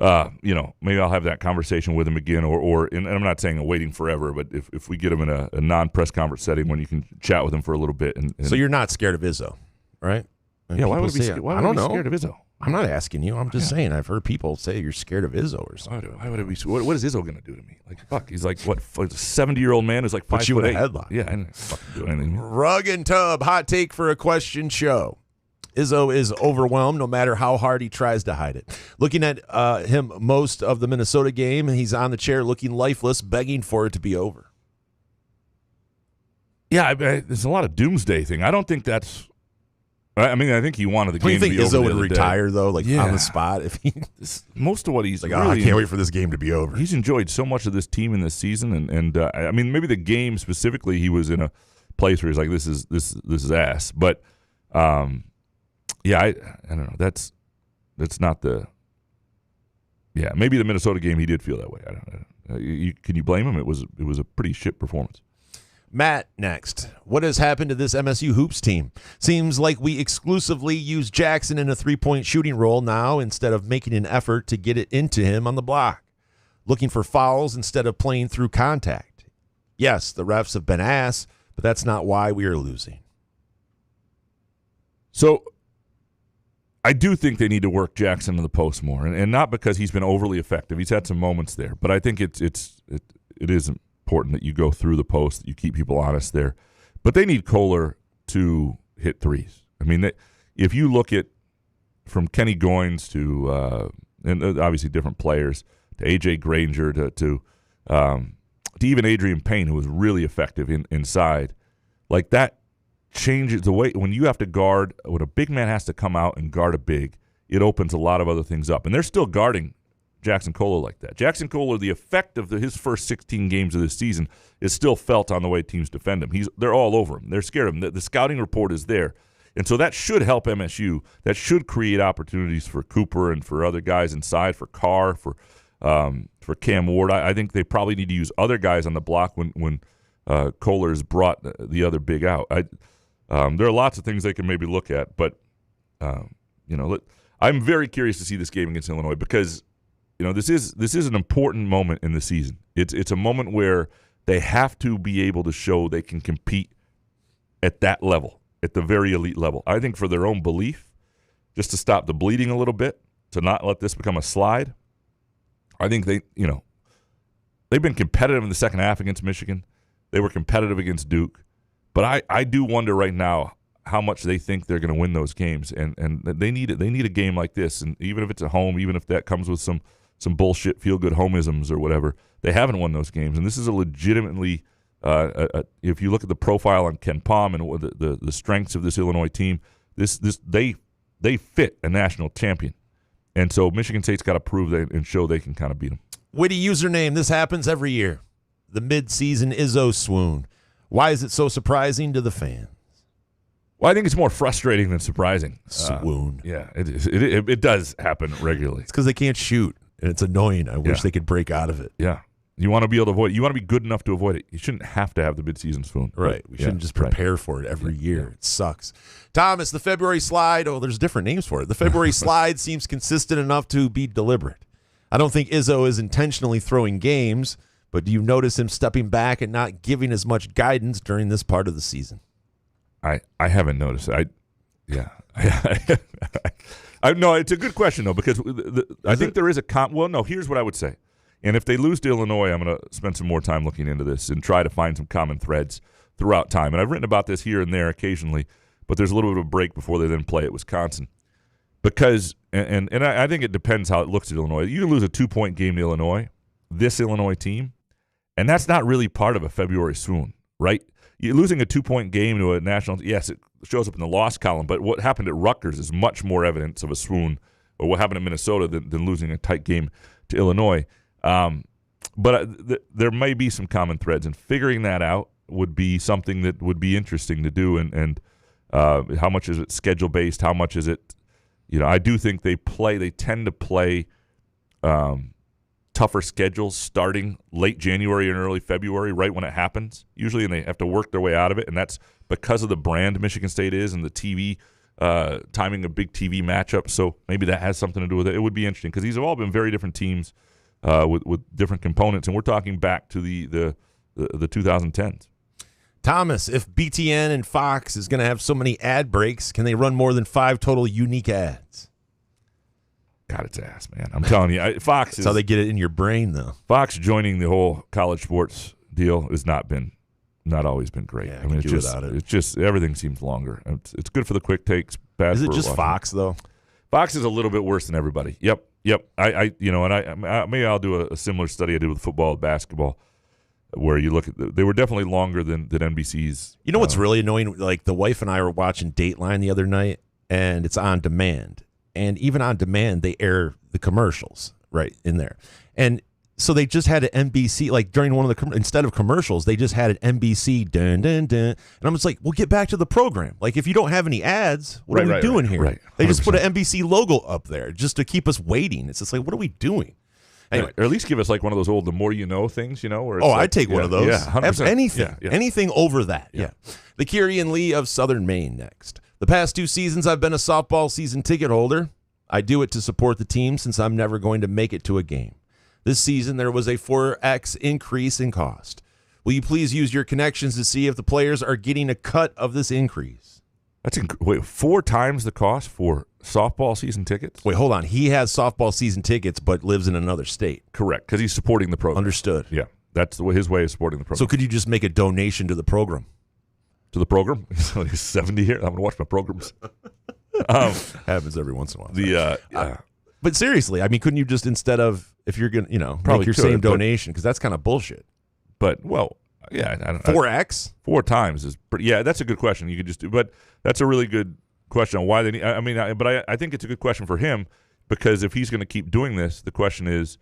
maybe I'll have that conversation with him again, and I'm not saying waiting forever, but if we get him in a non-press conference setting when you can chat with him for a little bit. And so you're not scared of Izzo, right? Yeah, why would he be scared of Izzo? I'm not asking you. I'm just saying. I've heard people say you're scared of Izzo or something. Why would it be? What is Izzo going to do to me? Like, fuck, he's like, what, a 70-year-old man who's like 5'8". Put you in a headlock. Yeah, I didn't fucking do anything. Rug and Tub, hot take for a question show. Izzo is overwhelmed no matter how hard he tries to hide it. Looking at him most of the Minnesota game, he's on the chair looking lifeless, begging for it to be over. Yeah, there's a lot of doomsday thing. I don't think that's... I mean, I think he wanted the game to be over. Do you think Izzo would retire, though, on the spot? If he most of what he's like, really I can't wait for this game to be over. He's enjoyed so much of this team in this season, and I mean, maybe the game specifically, he was in a place where he's like, this is ass. But yeah, I don't know. That's not the. Yeah, maybe the Minnesota game he did feel that way. I don't know. Can you blame him? It was a pretty shit performance. Matt, next. What has happened to this MSU Hoops team? Seems like we exclusively use Jackson in a three-point shooting role now instead of making an effort to get it into him on the block. Looking for fouls instead of playing through contact. Yes, the refs have been ass, but that's not why we are losing. So I do think they need to work Jackson in the post more, and not because he's been overly effective. He's had some moments there, but I think it is important that you go through the post, that you keep people honest there. But they need Kohler to hit threes. I mean, if you look at from Kenny Goins to and obviously different players to AJ Granger to even Adrian Payne, who was really effective inside, like that changes the way when you have to guard, when a big man has to come out and guard a big, it opens a lot of other things up. And they're still guarding Jackson Kohler like that. Jackson Kohler, the effect of his first 16 games of this season is still felt on the way teams defend him. They're all over him. They're scared of him. The scouting report is there. And so that should help MSU. That should create opportunities for Cooper and for other guys inside, for Carr, for Cam Ward. I think they probably need to use other guys on the block when Kohler's brought the other big out. There are lots of things they can maybe look at, but I'm very curious to see this game against Illinois because this is an important moment in the season. It's a moment where they have to be able to show they can compete at that level, at the very elite level. I think for their own belief, just to stop the bleeding a little bit, to not let this become a slide. I think they've been competitive in the second half against Michigan. They were competitive against Duke. But I do wonder right now how much they think they're going to win those games, and they need it. They need a game like this, and even if it's at home, even if that comes with some bullshit feel-good homeisms or whatever, they haven't won those games. And this is a legitimately, if you look at the profile on Ken Palm and the strengths of this Illinois team, they fit a national champion, and so Michigan State's got to prove and show they can kind of beat them. Witty username. This happens every year. The mid-season Izzo swoon. Why is it so surprising to the fans? Well, I think it's more frustrating than surprising. Swoon. Yeah, it is. It does happen regularly. It's because they can't shoot, and it's annoying. I wish they could break out of it. Yeah. You want to be able to avoid it. You want to be good enough to avoid it. You shouldn't have to have the midseason swoon. Right. We shouldn't just prepare for it every year. It sucks. Thomas, the February slide. Oh, there's different names for it. The February slide seems consistent enough to be deliberate. I don't think Izzo is intentionally throwing games, but do you notice him stepping back and not giving as much guidance during this part of the season? I haven't noticed. No, it's a good question, though, because I think there is a well, no, here's what I would say. And if they lose to Illinois, I'm going to spend some more time looking into this and try to find some common threads throughout time. And I've written about this here and there occasionally, but there's a little bit of a break before they then play at Wisconsin. Because, and I think it depends how it looks at Illinois. You can lose a 2-point game to Illinois, this Illinois team, and that's not really part of a February swoon, right? You're losing a 2-point game to a national, yes, it shows up in the loss column, but what happened at Rutgers is much more evidence of a swoon, or what happened in Minnesota than losing a tight game to Illinois. But there may be some common threads, and figuring that out would be something that would be interesting to do. And how much is it schedule based? How much is it? I do think they tend to play tougher schedules starting late January and early February, right when it happens usually, and they have to work their way out of it. And that's because of the brand Michigan State is and the TV timing of big TV matchups. So maybe that has something to do with it. It would be interesting because these have all been very different teams. With different components, and we're talking back to the 2010s. Thomas, if BTN and Fox is going to have so many ad breaks, can they run more than 5 total unique ads? God, it's ass, man. I'm telling you, Fox is that's how they get it in your brain, though. Fox joining the whole college sports deal has not always been great. Yeah, I mean, it's just everything seems longer. It's good for the quick takes. Bad is it for just watching. Fox though? Fox is a little bit worse than everybody. Yep. Maybe I'll do a similar study I did with football and basketball, where you look at they were definitely longer than NBC's. You know what's really annoying? Like the wife and I were watching Dateline the other night, and it's on demand, and even on demand they air the commercials right in there, and so they just had an NBC like during one of the instead of commercials they just had an NBC dun dun dun, and I'm just like, well, get back to the program. Like if you don't have any ads, what are we doing here? Right. They just put an NBC logo up there just to keep us waiting. It's just like, what are we doing? Anyway, or at least give us like one of those old "the more you know" things, Where it's I'd take one of those. Yeah, 100%. Anything, anything over that. Yeah. The Kieran Lee of Southern Maine next. The past 2 seasons, I've been a softball season ticket holder. I do it to support the team since I'm never going to make it to a game. This season, there was a 4x increase in cost. Will you please use your connections to see if the players are getting a cut of this increase? Wait, 4 times the cost for softball season tickets? Wait, hold on. He has softball season tickets but lives in another state. Correct, because he's supporting the program. Understood. Yeah, that's his way of supporting the program. So could you just make a donation to the program? To the program? He's 70 here. I'm going to watch my programs. Happens every once in a while. But seriously, I mean, couldn't you just instead of if you're going to, make your same donation, because that's kind of bullshit. But yeah, I don't 4x 4 times is pretty. Yeah, that's a good question. You could just do, but that's a really good question on why they need. I think it's a good question for him because if he's going to keep doing this, the question is,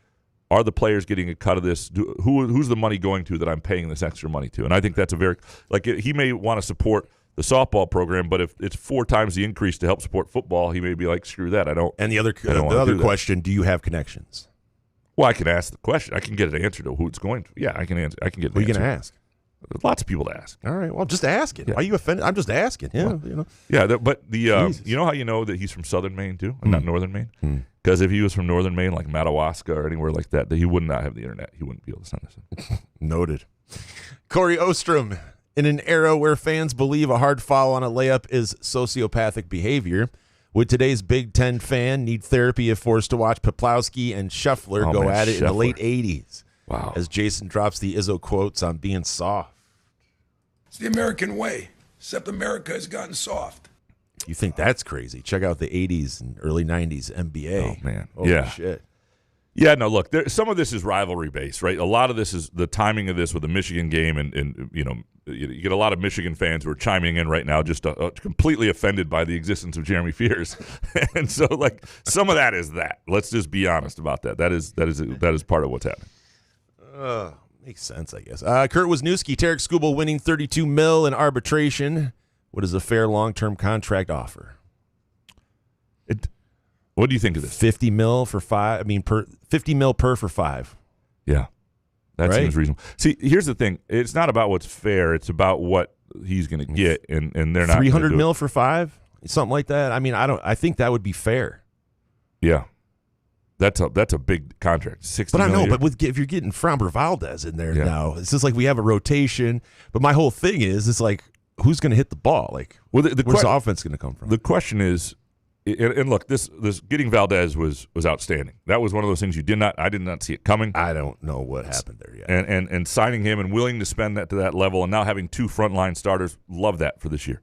are the players getting a cut of this? Who's the money going to that I'm paying this extra money to? And I think that's a very he may want to support the softball program, but if it's 4 times the increase to help support football, he may be like, screw that. I don't. And the other question, do you have connections? Well, I can ask the question. I can get an answer to who it's going to. Yeah, I can answer. I can get. Who are you going to ask? There's lots of people to ask. All right. Well, just ask it. Yeah. Why are you offended? I'm just asking. Yeah. Well, Yeah, but you know how you know that he's from Southern Maine too, and not Northern Maine? Because if he was from Northern Maine, like Madawaska or anywhere like that, he would not have the internet. He wouldn't be able to send this. Noted. Corey Ostrom. In an era where fans believe a hard foul on a layup is sociopathic behavior, would today's Big Ten fan need therapy if forced to watch Poplawski and Scheffler go at it in the late 80s? Wow. As Jason drops the Izzo quotes on being soft. It's the American way, except America has gotten soft. You think that's crazy? Check out the 80s and early 90s NBA. Oh, man. Holy shit. Yeah, no, look, some of this is rivalry-based, right? A lot of this is the timing of this with the Michigan game, and you get a lot of Michigan fans who are chiming in right now just completely offended by the existence of Jeremy Fears. And so, some of that is that. Let's just be honest about that. That is part of what's happening. Makes sense, I guess. Kurt Wisniewski, Tarek Skubal winning $32 million in arbitration. What is a fair long-term contract offer? What do you think of this? 50 mil for 5. I mean, 50 mil per for 5. Yeah, that Right? seems reasonable. See, here's the thing: it's not about what's fair; it's about what he's going to get, and they're not 300 mil for 5, something like that. I mean, I think that would be fair. Yeah, that's a big contract. 60. But I know, million. but if you're getting Framber Valdez in there Yeah. now, it's just like we have a rotation. But my whole thing is, it's like, who's going to hit the ball? Like, Well, where's the offense going to come from? The question is, and look, this getting Valdez was outstanding. That was one of those things I did not see it coming. I don't know what happened there yet. And signing him and willing to spend that to that level, and now having 2 frontline starters, love that for this year.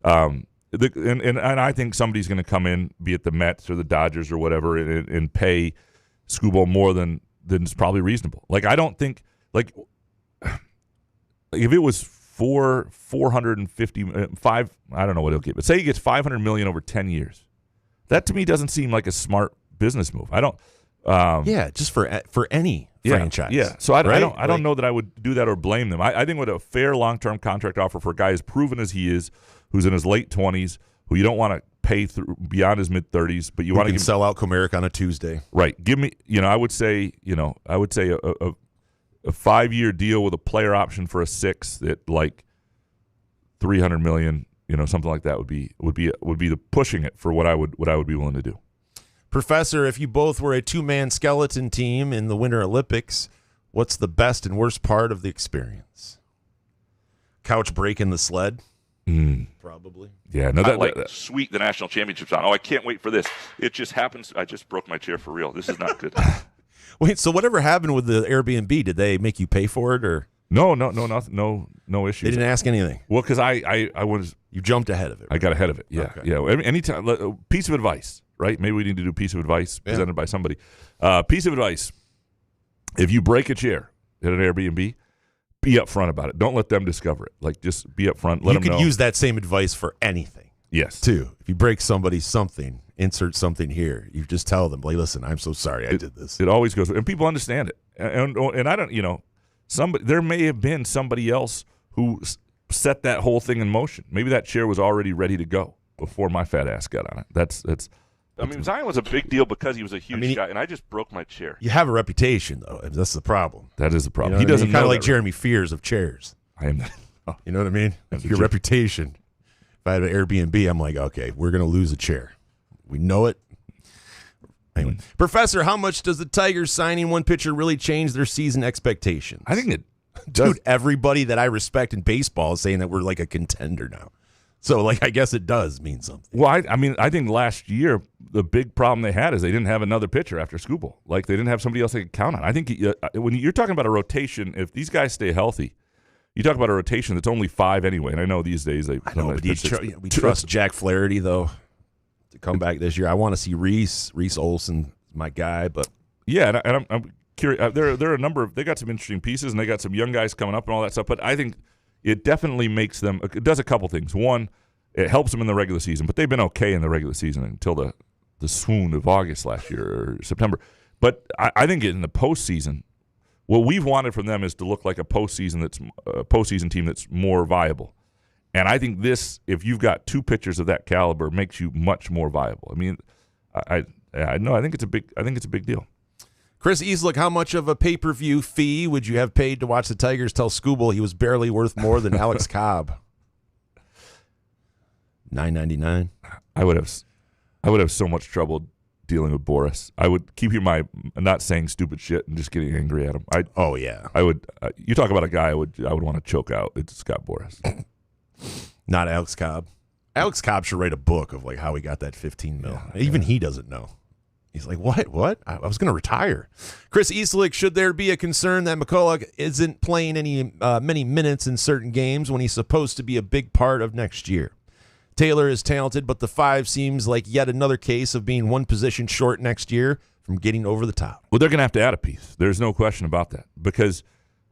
And I think somebody's going to come in, be it the Mets or the Dodgers or whatever, and pay Skubal more than is probably reasonable. Like, I don't think, like, if it was 455, I don't know what he'll get, but say he gets $500 million over 10 years. That to me doesn't seem like a smart business move. I don't. Just for any franchise. Yeah. So I right? don't know that I would do that or blame them. I think what a fair long-term contract offer for a guy as proven as he is, who's in his late 20s, who you don't want to pay through beyond his mid-30s, but you want to sell out Comeric on a Tuesday. Right. Give me. I would say a 5-year deal with a player option for a 6 at like $300 million. Something like that would be the pushing it for what I would be willing to do. Professor, if you both were a 2-man skeleton team in the Winter Olympics, what's the best and worst part of the experience? Couch breaking the sled? Probably. Yeah. No, sweet the national championships on. Oh, I can't wait for this. It just happens. I just broke my chair for real. This is not good. Wait, so whatever happened with the Airbnb, did they make you pay for it or? No issues. They didn't ask anything. Well, because I was. You jumped ahead of it. Right? I got ahead of it. Yeah, okay. yeah. Anytime, piece of advice, right? Maybe we need to do piece of advice presented by somebody. Piece of advice: if you break a chair at an Airbnb, be upfront about it. Don't let them discover it. Like, just be upfront. Let them know. You could use that same advice for anything. Yes. Too. If you break somebody something, insert something here. You just tell them, like, listen, I'm so sorry I did this. It always goes, and people understand it. And I don't, there may have been somebody else who set that whole thing in motion. Maybe that chair was already ready to go before my fat ass got on it. That's Zion was a big deal because he was a huge guy, and I just broke my chair. You have a reputation, though. That's the problem. That is the problem. He doesn't know kind of like Jeremy Fears of chairs. I am. You know what I mean? Your reputation. If I had an Airbnb, I'm like, okay, we're going to lose a chair. We know it. Anyway, Professor, how much does the Tigers signing one pitcher really change their season expectations? I think it does. Dude, everybody that I respect in baseball is saying that we're like a contender now. So, like, I guess it does mean something. Well, I think last year the big problem they had is they didn't have another pitcher after Skubal. Like, they didn't have somebody else they could count on. I think when you're talking about a rotation, if these guys stay healthy, you talk about a rotation that's only 5 anyway. And I know these days they. I know, but we trust Jack Flaherty though to come back this year. I want to see Reese Olson, my guy, but yeah, and I'm curious. There are a number of they got some interesting pieces and they got some young guys coming up and all that stuff. But I think it definitely makes them. It does a couple things. One, it helps them in the regular season, but they've been okay in the regular season until the swoon of August last year or September. But I think in the postseason, what we've wanted from them is to look like a postseason team that's more viable. And I think this, if you've got 2 pitchers of that caliber, makes you much more viable. I mean, I think it's a big deal. Chris Easlick, how much of a pay-per-view fee would you have paid to watch the Tigers tell Skubal he was barely worth more than Alex Cobb? $9.99. I would have so much trouble dealing with Boris. I would keep my not saying stupid shit and just getting angry at him. I would. You talk about a guy I would want to choke out. It's Scott Boris. Not Alex Cobb. Alex Cobb should write a book of like how he got that $15 million. Even he doesn't know. He's like, what? I was going to retire. Chris Eastlick, should there be a concern that McCulloch isn't playing many minutes in certain games when he's supposed to be a big part of next year? Taylor is talented, but the 5 seems like yet another case of being one position short next year from getting over the top. Well, they're going to have to add a piece. There's no question about that because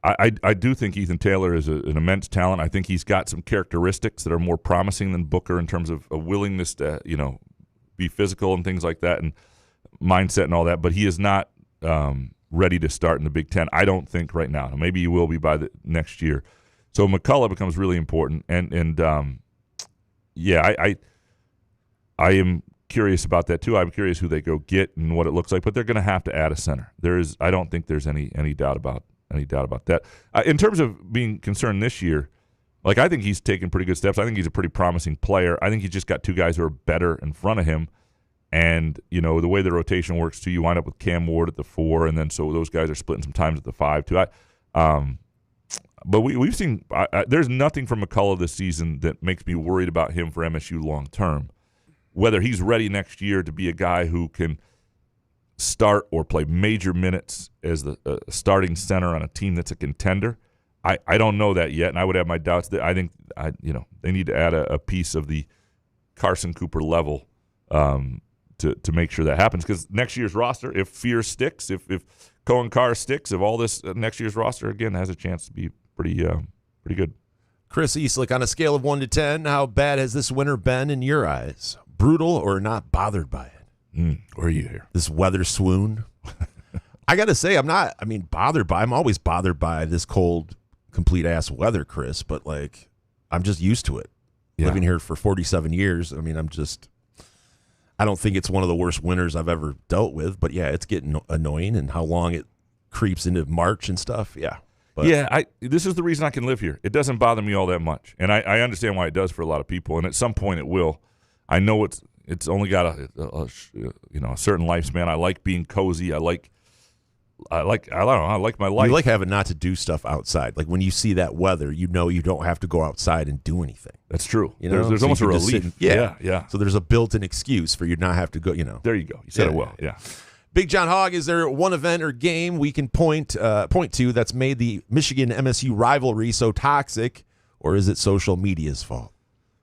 I do think Ethan Taylor is an immense talent. I think he's got some characteristics that are more promising than Booker in terms of a willingness to, be physical and things like that and mindset and all that, but he is not ready to start in the Big Ten, I don't think, right now. Maybe he will be by the next year. So McCullough becomes really important, and yeah, I am curious about that too. I'm curious who they go get and what it looks like, but they're going to have to add a center. I don't think there's any doubt about that. In terms of being concerned this year, like I think he's taken pretty good steps. I think he's a pretty promising player. I think he's just got two guys who are better in front of him. And, you know, the way the rotation works too, you wind up with Cam Ward at the 4, and then so those guys are splitting some times at the 5 too. But we've seen there's nothing from McCullough this season that makes me worried about him for MSU long term. Whether he's ready next year to be a guy who can start or play major minutes as the starting center on a team that's a contender, I don't know that yet, and I would have my doubts. That I think they need to add a piece of the Carson Cooper level to make sure that happens. Because next year's roster, if Fear sticks, if Cohen Carr sticks, if all this next year's roster again has a chance to be pretty good. Chris Eastlick, on a scale of 1 to 10, how bad has this winter been in your eyes? Brutal or not bothered by it? Where are you here? This weather swoon. I got to say, bothered by. I'm always bothered by this cold, complete ass weather, Chris. But like, I'm just used to it. Yeah. Living here for 47 years. I mean, I don't think it's one of the worst winters I've ever dealt with. But yeah, it's getting annoying, and how long it creeps into March and stuff. Yeah. But this is the reason I can live here. It doesn't bother me all that much, and I understand why it does for a lot of people, and at some point it will. I know it's only got a certain lifespan. I like being cozy. I like my life. You like having not to do stuff outside. Like when you see that weather, you know you don't have to go outside and do anything. That's true. You know, there's almost a relief. Yeah. So there's a built-in excuse for you not have to go. You know. There you go. You said it well. Yeah. Big John Hogg, is there one event or game we can point to that's made the Michigan MSU rivalry so toxic, or is it social media's fault?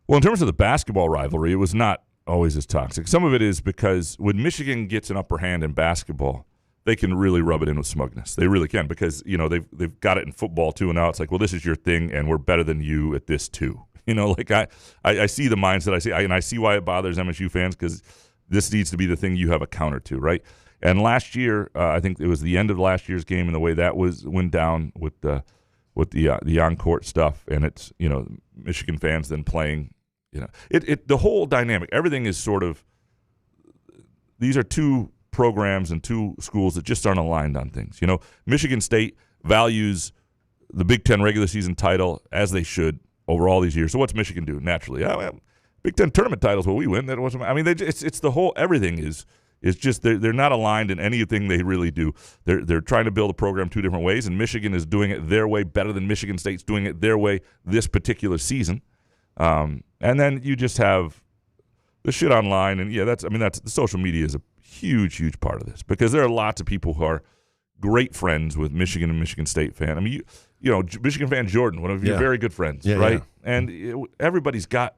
Well, in terms of the basketball rivalry, it was not always as toxic. Some of it is because when Michigan gets an upper hand in basketball, they can really rub it in with smugness. They really can, because they've got it in football too, and now it's like, well, this is your thing, and we're better than you at this too. Like I see the mindset. I see why it bothers MSU fans, because this needs to be the thing you have a counter to, right? And last year, I think it was the end of last year's game, and the way that went down with the on-court stuff, and it's Michigan fans then playing, the whole dynamic, everything is sort of, these are two programs and two schools that just aren't aligned on things. Michigan State values the Big Ten regular season title, as they should, over all these years. So what's Michigan do naturally? Big Ten tournament titles, well, we win. That wasn't. It's the whole, everything is just they're not aligned in anything they really do. They're trying to build a program two different ways, and Michigan is doing it their way better than Michigan State's doing it their way this particular season. And then you just have the shit online, and that's the social media is a huge part of this, because there are lots of people who are great friends with Michigan and Michigan State fan. Michigan fan Jordan, one of your very good friends, right? Yeah. And everybody's got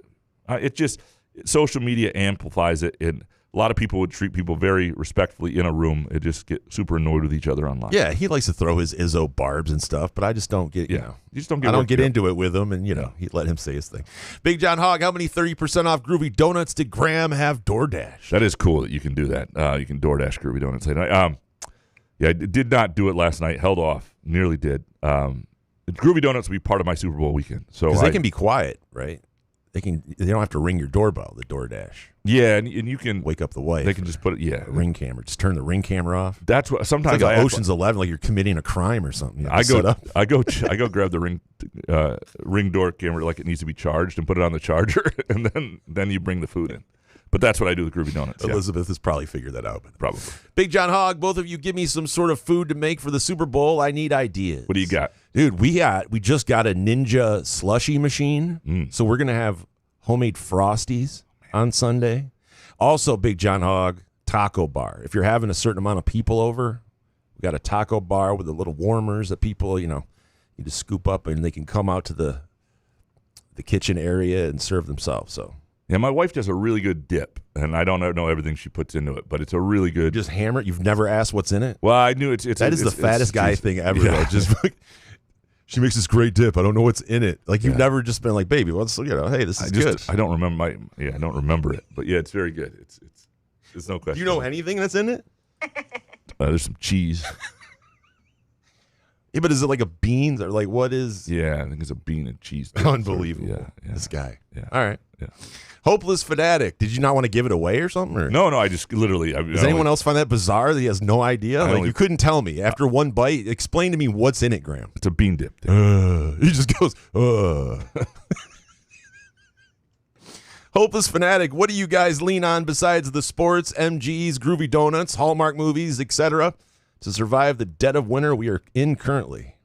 it. Just social media amplifies it, and a lot of people would treat people very respectfully in a room. It just get super annoyed with each other online. Yeah, he likes to throw his Izzo barbs and stuff, but I just don't get. You just don't get. I don't get into it with him, and he let him say his thing. Big John Hogg, how many 30% off Groovy Donuts did Graham have DoorDash? That is cool that you can do that. You can DoorDash Groovy Donuts. I did not do it last night. Held off. Nearly did. Groovy Donuts will be part of my Super Bowl weekend. So they can be quiet, right? They don't have to ring your doorbell, the DoorDash. Yeah, and you can wake up the wife. They can just put it. Ring camera. Just turn the ring camera off. That's what sometimes it's like Ocean's 11, like you're committing a crime or something. I go grab the ring door camera like it needs to be charged and put it on the charger, and then you bring the food in. But that's what I do with Groovy Donuts. Elizabeth has probably figured that out. Probably. Big John Hogg, both of you give me some sort of food to make for the Super Bowl. I need ideas. What do you got? Dude, we just got a Ninja slushy machine. So we're going to have homemade Frosties on Sunday. Also, Big John Hogg, taco bar. If you're having a certain amount of people over, we got a taco bar with the little warmers that people, you just scoop up and they can come out to the kitchen area and serve themselves. So. Yeah, my wife does a really good dip, and I don't know everything she puts into it, but it's a really good. Just hammer it. You've never asked what's in it? Well, I knew it's the fattest guy thing ever. Yeah. Just she makes this great dip. I don't know what's in it. Like you've never just been like, baby, hey, this is good. I don't remember I don't remember it, but yeah, it's very good. It's no question. Do you know anything that's in it? There's some cheese. Yeah, but is it like a beans or like what is? Yeah, I think it's a bean and cheese. Unbelievable. Yeah. This guy. Yeah. All right. Yeah. Hopeless Fanatic. Did you not want to give it away or something? Or? No, I just literally. Does anyone else find that bizarre that he has no idea? You couldn't tell me after one bite. Explain to me what's in it, Graham. It's a bean dip. He just goes, Hopeless Fanatic, what do you guys lean on besides the sports, MGs, groovy donuts, Hallmark movies, etc., to survive the dead of winter we are in currently?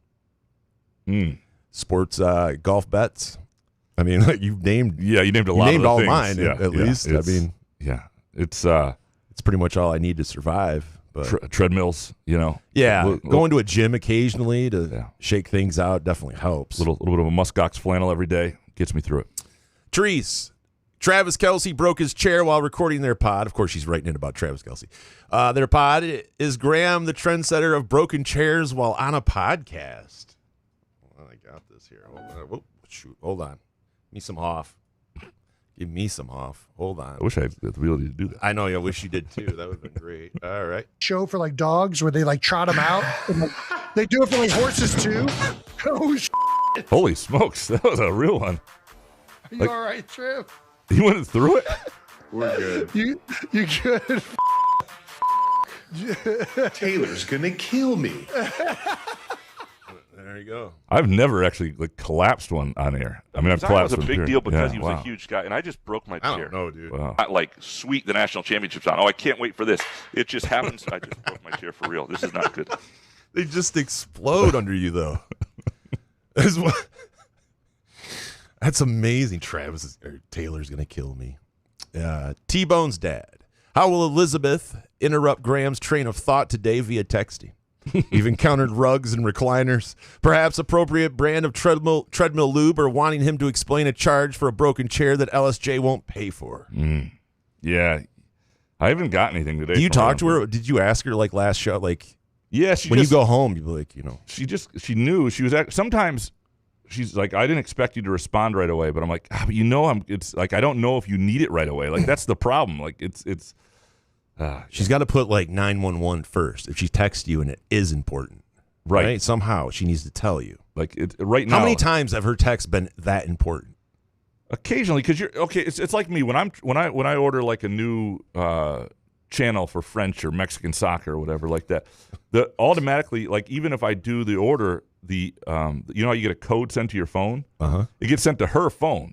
Sports, golf bets. I mean, like you named a lot. You named all mine at least. I mean, it's pretty much all I need to survive. But treadmills, going to a gym occasionally to shake things out definitely helps. Little bit of a muskox flannel every day gets me through it. Trees. Travis Kelce broke his chair while recording their pod. Of course, she's writing in about Travis Kelce. Their pod is Graham, the trendsetter of broken chairs while on a podcast. Well, I got this here. Hold on. Give me some off. Give me some off. Hold on. I wish I had the ability to do that. I know. I wish you did too. That would have been great. All right. Show for like dogs where they like trot them out. And, like, they do it for like horses too. Oh, holy smokes. That was a real one. Are you all right, Trev? You went through it? We're good. You good? Taylor's going to kill me. There you go. I've never actually collapsed one on air. I mean, I've collapsed one. It was a big deal because he was a huge guy, and I just broke my chair. I don't know, dude. Wow. Not like sweet the national championships on. Oh, I can't wait for this. It just happens. I just broke my chair for real. This is not good. They just explode under you, though. That's amazing. Taylor's going to kill me. T-Bone's dad. How will Elizabeth interrupt Graham's train of thought today via texting? We've encountered rugs and recliners, perhaps appropriate brand of treadmill lube, or wanting him to explain a charge for a broken chair that LSJ won't pay for. Yeah. I haven't got anything today. Do you talk to her? Did you ask her like last show? Like, yeah, when you go home, you'd be like, she knew she was sometimes she's like, I didn't expect you to respond right away, but I'm like, but it's like, I don't know if you need it right away. Like, that's the problem. Like, it's she's got to put like 911 first if she texts you and it is important, right? Somehow she needs to tell you. Like right now. How many times have her texts been that important? Occasionally, because you're okay. It's like me when I order like a new channel for French or Mexican soccer or whatever like that. The automatically, like, even if I do the order, you know how you get a code sent to your phone? It gets sent to her phone.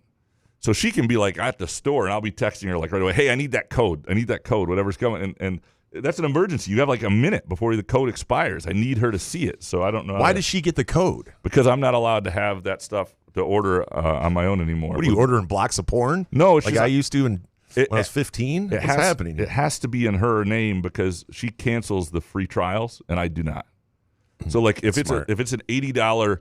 So she can be like at the store, and I'll be texting her like right away, hey, I need that code, whatever's coming. And that's an emergency. You have like a minute before the code expires. I need her to see it. So I don't know. Why does she get the code? Because I'm not allowed to have that stuff to order on my own anymore. What are you ordering, blocks of porn? No. Like I used to when I was 15? What's happening? It has to be in her name because she cancels the free trials, and I do not. So like if it's an $80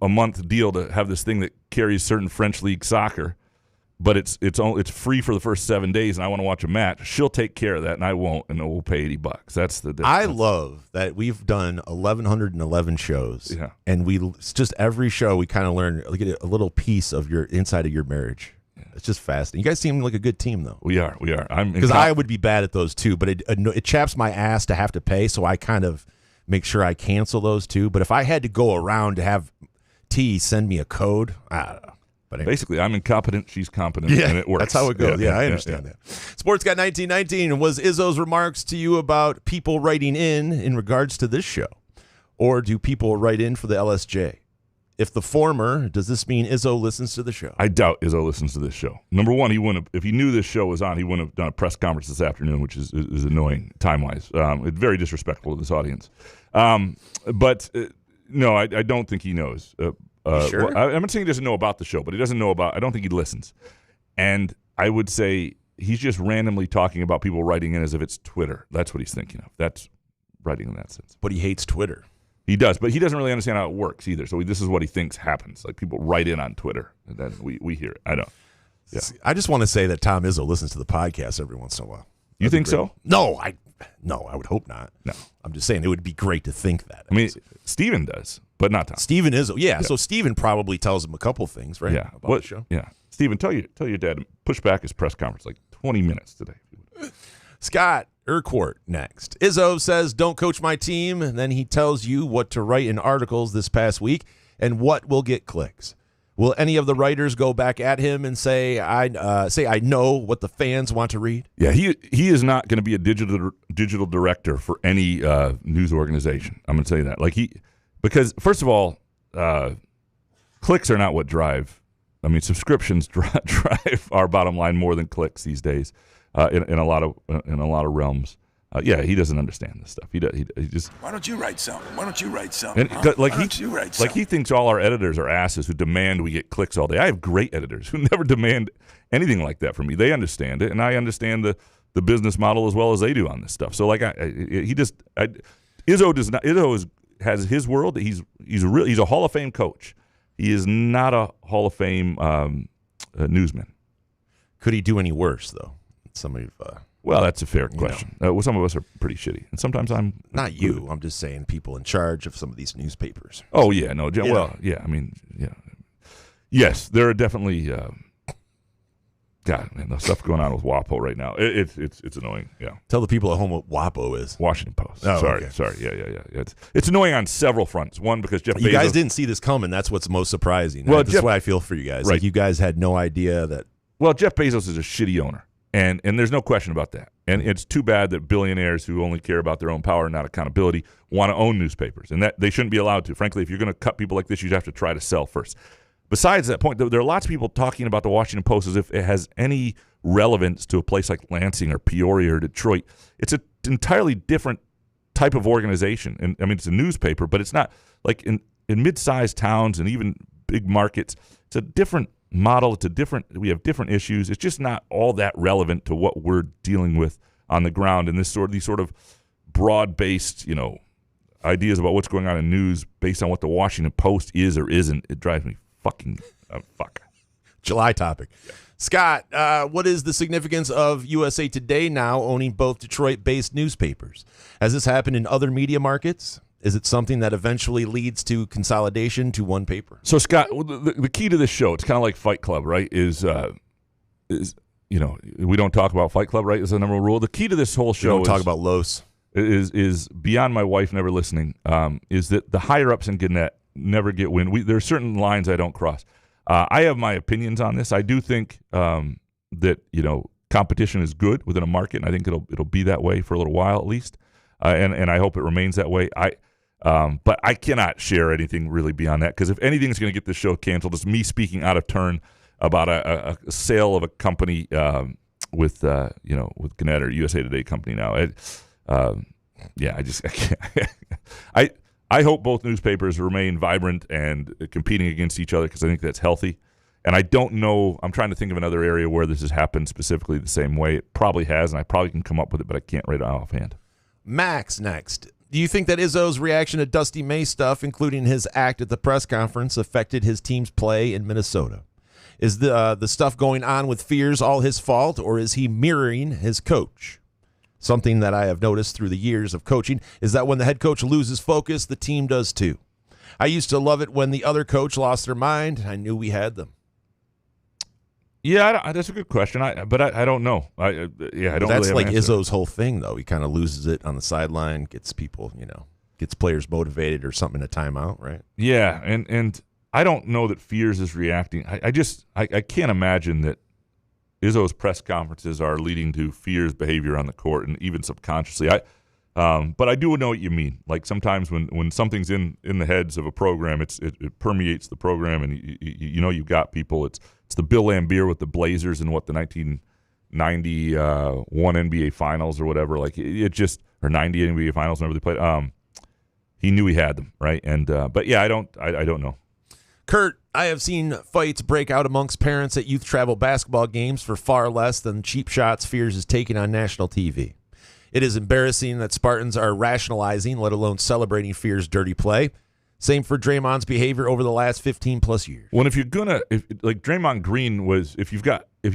a month deal to have this thing that carries certain French league soccer, but it's free for the first 7 days, and I want to watch a match, she'll take care of that, and I won't, and we'll pay $80. That's the difference. I love that we've done 1,111 shows, and we just every show we kind of learn get a little piece of your inside of your marriage. It's just fascinating. You guys seem like a good team, though. We are. Because I would be bad at those too, but it chaps my ass to have to pay, so I kind of make sure I cancel those too. But if I had to go around to have T send me a code, I don't know. But anyway. Basically, I'm incompetent, she's competent, and it works. That's how it goes. Yeah, I understand that. Sports Guy 1919 was Izzo's remarks to you about people writing in regards to this show, or do people write in for the LSJ? If the former, does this mean Izzo listens to the show? I doubt Izzo listens to this show. Number one, he wouldn't have, if he knew this show was on, he wouldn't have done a press conference this afternoon, which is annoying time-wise. It's very disrespectful to this audience. But no, I don't think he knows. Sure? Well, I'm not saying he doesn't know about the show, but he doesn't know about, I don't think he listens. And I would say he's just randomly talking about people writing in as if it's Twitter. That's what he's thinking of. That's writing in that sense. But he hates Twitter. He does, but he doesn't really understand how it works either. So this is what he thinks happens. Like people write in on Twitter, and then we hear it. I don't. Yeah. I just want to say that Tom Izzo listens to the podcast every once in a while. You think so? No, I would hope not. No, I'm just saying it would be great to think that. I mean, Steven does, but not Tom. Steven Izzo, yeah. So Steven probably tells him a couple things, right? Yeah, about the show. Yeah, Steven, tell your dad to push back his press conference like 20 minutes today. Scott Urquhart next. Izzo says, don't coach my team, and then he tells you what to write in articles this past week and what will get clicks. Will any of the writers go back at him and say I know what the fans want to read? Yeah, he is not going to be a digital director for any news organization. I'm going to tell you that. Because first of all, clicks are not what drive. I mean, subscriptions drive our bottom line more than clicks these days. In a lot of realms. He doesn't understand this stuff. He just. Why don't you write something? Why don't you write something? And he thinks all our editors are asses who demand we get clicks all day. I have great editors who never demand anything like that from me. They understand it, and I understand the business model as well as they do on this stuff. So Izzo has his world. He's a Hall of Fame coach. He is not a Hall of Fame newsman. Could he do any worse though? Well, that's a fair question. Some of us are pretty shitty, and sometimes I'm not you. Good. I'm just saying people in charge of some of these newspapers. Oh yeah, no. Well, yeah. I mean, yeah. Yes, there are definitely. God, man, the stuff going on with WAPO right now. It's annoying. Yeah. Tell the people at home what WAPO is. Washington Post. Oh, sorry. Yeah. It's annoying on several fronts. One, because Jeff Bezos. You guys didn't see this coming. That's what's most surprising. Well, that's what I feel for you guys. Right. Like you guys had no idea that. Well, Jeff Bezos is a shitty owner. And there's no question about that. And it's too bad that billionaires who only care about their own power and not accountability want to own newspapers. And that they shouldn't be allowed to. Frankly, if you're going to cut people like this, you'd have to try to sell first. Besides that point, there are lots of people talking about the Washington Post as if it has any relevance to a place like Lansing or Peoria or Detroit. It's an entirely different type of organization. And I mean, it's a newspaper, but it's not like in mid-sized towns and even big markets. It's a different model. We have different issues. It's just not all that relevant to what we're dealing with on the ground. And these sort of broad-based, ideas about what's going on in news based on what the Washington Post is or isn't. It drives me fucking fuck. July topic. Yeah. Scott, what is the significance of USA Today now owning both Detroit-based newspapers? Has this happened in other media markets? Is it something that eventually leads to consolidation to one paper? So, Scott, the key to this show, it's kind of like Fight Club, right, is we don't talk about Fight Club, right, is the number one rule. The key to this whole show talk about Los. Is beyond my wife never listening, is that the higher-ups in Gannett never get wind. There are certain lines I don't cross. I have my opinions on this. I do think that, competition is good within a market, and I think it'll be that way for a little while at least, and I hope it remains that way. But I cannot share anything really beyond that, because if anything's going to get this show canceled, it's me speaking out of turn about a sale of a company with Gannett or USA Today company now. I can't. I hope both newspapers remain vibrant and competing against each other, because I think that's healthy. And I don't know. I'm trying to think of another area where this has happened specifically the same way. It probably has, and I probably can come up with it, but I can't right offhand. Max next. Do you think that Izzo's reaction to Dusty May stuff, including his act at the press conference, affected his team's play in Minnesota? Is the stuff going on with Fears all his fault, or is he mirroring his coach? Something that I have noticed through the years of coaching is that when the head coach loses focus, the team does too. I used to love it when the other coach lost their mind. I knew we had them. Yeah, that's a good question. But I don't know. I don't. That's really like Izzo's whole thing, though. He kind of loses it on the sideline, gets people, gets players motivated or something in a timeout, right? Yeah, and I don't know that Fears is reacting. I can't imagine that Izzo's press conferences are leading to Fears' behavior on the court, and even subconsciously. But I do know what you mean. Like sometimes when something's in the heads of a program, it permeates the program, and you've got people. It's the Bill Laimbeer with the Blazers and the 1991 NBA Finals or whatever. Like it just, or 90 NBA Finals whenever they played. He knew he had them, right? And but yeah, I don't know. Kurt, I have seen fights break out amongst parents at youth travel basketball games for far less than cheap shots Fears is taking on national TV. It is embarrassing that Spartans are rationalizing, let alone celebrating Fears' dirty play. Same for Draymond's behavior over the last 15-plus years. Well, if Draymond Green was, if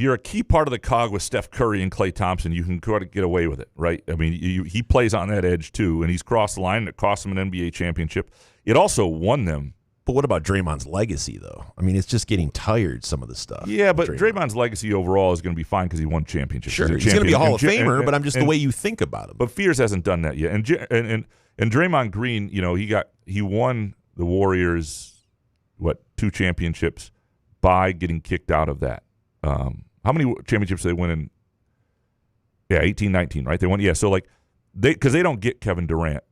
you're a key part of the cog with Steph Curry and Klay Thompson, you can kind of get away with it, right? I mean, he plays on that edge too, and he's crossed the line, and it cost him an NBA championship. It also won them But what about Draymond's legacy, though? I mean, it's just getting tired, some of the stuff. Yeah, but Draymond's legacy overall is going to be fine because he won championships. Sure, he's going to be a Hall of Famer, but I'm just the way you think about him. But Fears hasn't done that yet. And Draymond Green, he won the Warriors, 2 championships by getting kicked out of that. How many championships did they win in? Yeah, 18-19, right? They won. Yeah, so because they don't get Kevin Durant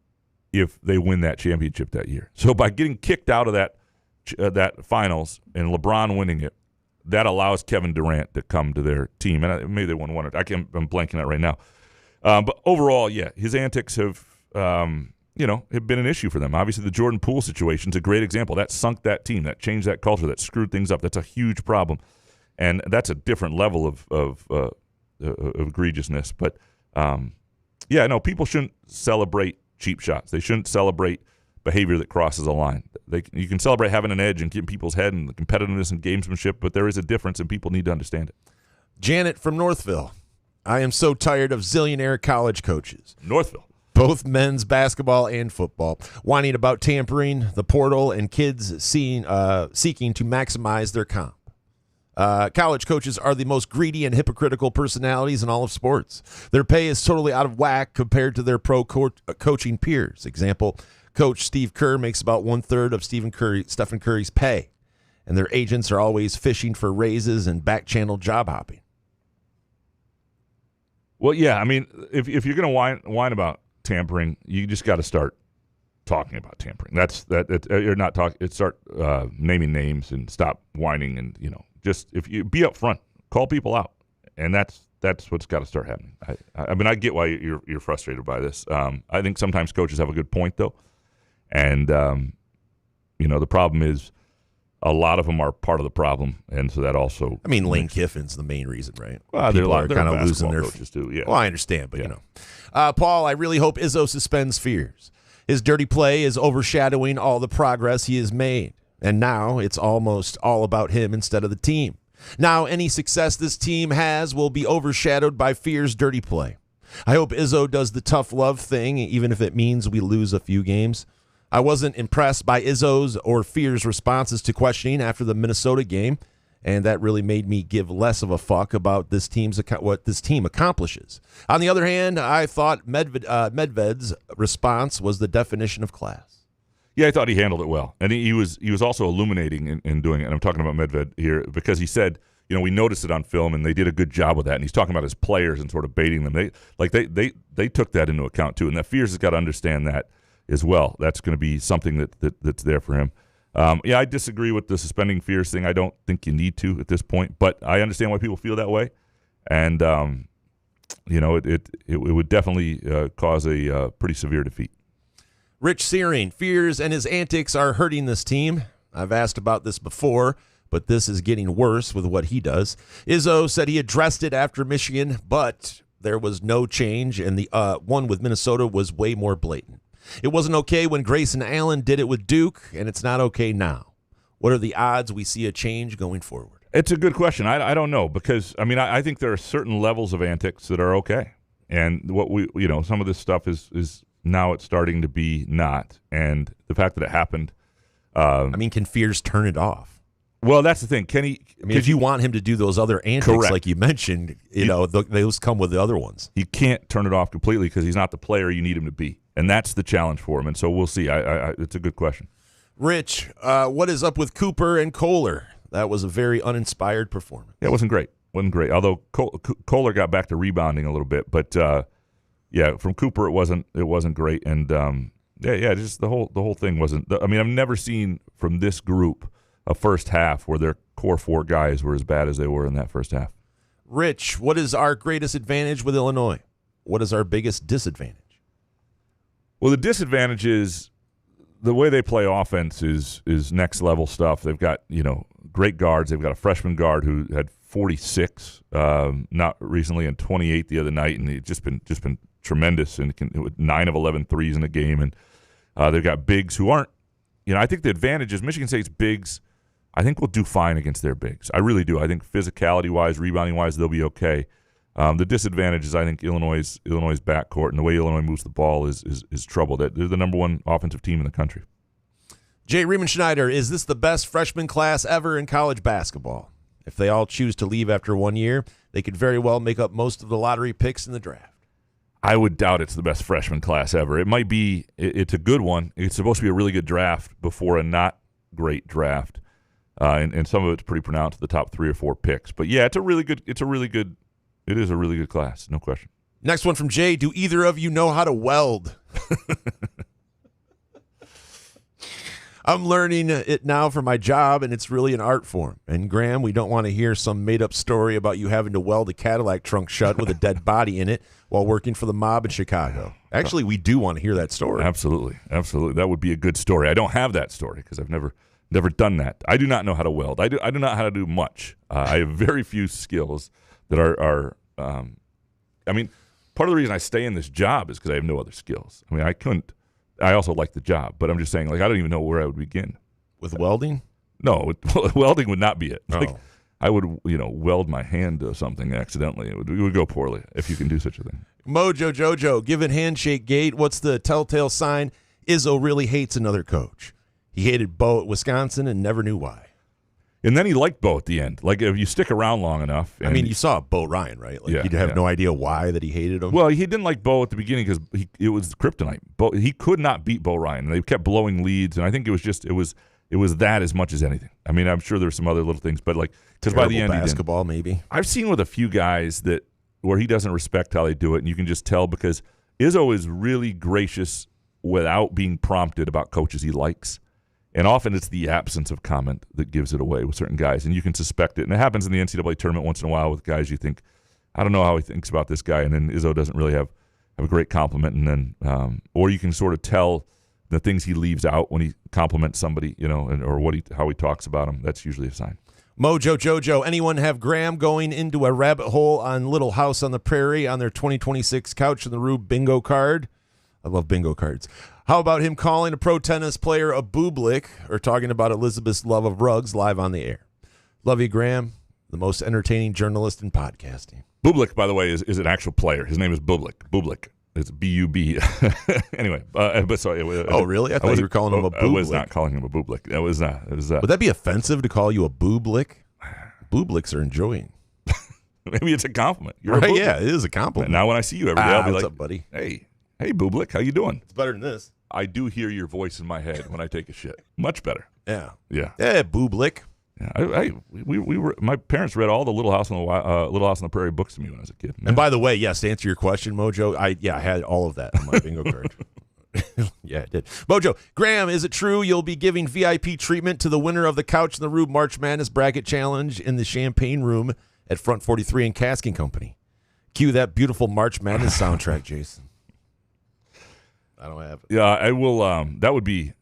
if they win that championship that year. So by getting kicked out of that finals and LeBron winning it, that allows Kevin Durant to come to their team. And maybe they won one. I'm blanking out right now. But overall, yeah, his antics have been an issue for them. Obviously, the Jordan Poole situation is a great example. That sunk that team. That changed that culture. That screwed things up. That's a huge problem. And that's a different level of egregiousness. But, people shouldn't celebrate cheap shots. They shouldn't celebrate behavior that crosses a line. You can celebrate having an edge and getting people's head and the competitiveness and gamesmanship, but there is a difference, and people need to understand it. Janet from Northville. I am so tired of zillionaire college coaches. Northville. Both men's basketball and football, whining about tampering, the portal, and kids seeking to maximize their comp. College coaches are the most greedy and hypocritical personalities in all of sports. Their pay is totally out of whack compared to their pro coaching peers. Example, Coach Steve Kerr makes about 1/3 of Stephen Curry's pay, and their agents are always fishing for raises and back-channel job hopping. Well, yeah, I mean, if you're going to whine about tampering, you just got to start talking about tampering. You're not talking. Start naming names and stop whining, and just if you be upfront, call people out, and that's what's got to start happening. I mean, I get why you're frustrated by this. I think sometimes coaches have a good point though, and the problem is a lot of them are part of the problem, and so that also. I mean, Lane Kiffin's the main reason, right? Well, people are kind of losing their coaches too. Yeah. Well, I understand, but Paul, I really hope Izzo suspends Fears. His dirty play is overshadowing all the progress he has made. And now it's almost all about him instead of the team. Now any success this team has will be overshadowed by Fear's dirty play. I hope Izzo does the tough love thing, even if it means we lose a few games. I wasn't impressed by Izzo's or Fear's responses to questioning after the Minnesota game, and that really made me give less of a fuck about what this team accomplishes. On the other hand, I thought Medved's response was the definition of class. Yeah, I thought he handled it well, and he was also illuminating in doing it. And I'm talking about Medved here because he said, we noticed it on film, and they did a good job with that. And he's talking about his players and sort of baiting them. They took that into account too, and that Fears has got to understand that as well. That's going to be something that's there for him. I disagree with the suspending Fears thing. I don't think you need to at this point, but I understand why people feel that way, and it would definitely cause a pretty severe defeat. Rich Searing, Fears and his antics are hurting this team. I've asked about this before, but this is getting worse with what he does. Izzo said he addressed it after Michigan, but there was no change, and the one with Minnesota was way more blatant. It wasn't okay when Grayson Allen did it with Duke, and it's not okay now. What are the odds we see a change going forward? It's a good question. I don't know, because, I think there are certain levels of antics that are okay. And what some of this stuff is now it's starting to be not. And the fact that it happened. Can Fears turn it off? Well, that's the thing. Can he? If you want him to do those other antics, correct, like you mentioned, those come with the other ones. He can't turn it off completely because he's not the player you need him to be. And that's the challenge for him. And so we'll see. It's a good question. Rich, what is up with Cooper and Kohler? That was a very uninspired performance. Yeah, it wasn't great. Although Kohler got back to rebounding a little bit, but from Cooper it wasn't great. And just the whole thing wasn't. I've never seen from this group a first half where their core 4 guys were as bad as they were in that first half. Rich, what is our greatest advantage with Illinois? What is our biggest disadvantage? Well, the disadvantage is the way they play offense is next level stuff. They've got great guards. They've got a freshman guard who had 46 not recently and 28 the other night, and it's just been tremendous. And with 9 of 11 threes in the game, and they've got bigs who aren't. I think the advantage is Michigan State's bigs. I think we'll do fine against their bigs. I really do. I think physicality wise, rebounding wise, they'll be okay. The disadvantage is I think Illinois' backcourt and the way Illinois moves the ball is trouble. They're the number 1 offensive team in the country. Jay Riemenschneider, is this the best freshman class ever in college basketball? If they all choose to leave after 1 year, they could very well make up most of the lottery picks in the draft. I would doubt it's the best freshman class ever. It might be. It's a good one. It's supposed to be a really good draft before a not great draft, and some of it's pretty pronounced. The top 3 or 4 picks, but yeah, it is a really good class, no question. Next one from Jay. Do either of you know how to weld? I'm learning it now for my job, and it's really an art form. And Graham, we don't want to hear some made-up story about you having to weld a Cadillac trunk shut with a dead body in it while working for the mob in Chicago. Actually, we do want to hear that story. Absolutely. That would be a good story. I don't have that story because I've never done that. I do not know how to weld. I do not know how to do much. I have very few skills that are I mean, part of the reason I stay in this job is because I have no other skills. I mean, I also like the job, but I'm just saying, like, I don't even know where I would begin. With welding? No, welding would not be it. Oh. Like, I would, weld my hand to something accidentally. It would go poorly if you can do such a thing. Mojo Jojo, given handshake gate, what's the telltale sign Izzo really hates another coach? He hated Bo at Wisconsin and never knew why. And then he liked Bo at the end. Like, if you stick around long enough. I mean, you saw Bo Ryan, right? Like, you'd have no idea why that he hated him. Well, he didn't like Bo at the beginning because it was kryptonite. He could not beat Bo Ryan. And they kept blowing leads, and I think it was that as much as anything. I mean, I'm sure there's some other little things, but like, because by the end, basketball maybe. I've seen with a few guys where he doesn't respect how they do it, and you can just tell because Izzo is really gracious without being prompted about coaches he likes. And often it's the absence of comment that gives it away with certain guys, and you can suspect it. And it happens in the NCAA tournament once in a while with guys you think, I don't know how he thinks about this guy, and then Izzo doesn't really have a great compliment, and then or you can sort of tell the things he leaves out when he compliments somebody, or how he talks about him. That's usually a sign. Mojo Jojo, anyone have Graham going into a rabbit hole on Little House on the Prairie on their 2026 Couch in the Rube bingo card? I love bingo cards. How about him calling a pro tennis player a booblik or talking about Elizabeth's love of rugs live on the air? Love you, Graham, the most entertaining journalist in podcasting. Bublik, by the way, is an actual player. His name is Bublik. Bublik. It's B-U-B. Anyway, but sorry. Oh, really? I thought you were calling him a booblik. I was not calling him a booblik. That was not. It was, would that be offensive to call you a booblik? Boobliks are enjoying. Maybe it's a compliment. You're right, yeah, it is a compliment. Now when I see you every day, I'll be what's like, up, buddy? Hey, Bublik, how you doing? It's better than this. I do hear your voice in my head when I take a shit. Much better. Yeah. Yeah. Yeah, booblik. Yeah, we were. My parents read all the Little House on the Prairie books to me when I was a kid. And by the way, yes, to answer your question, Mojo, I had all of that on my bingo card. Yeah, I did. Mojo, Graham, is it true you'll be giving VIP treatment to the winner of the Couch in the Rube March Madness Bracket Challenge in the Champagne Room at Front 43 and Casking Company? Cue that beautiful March Madness soundtrack, Jason. I don't have it. Yeah, I will. That would be.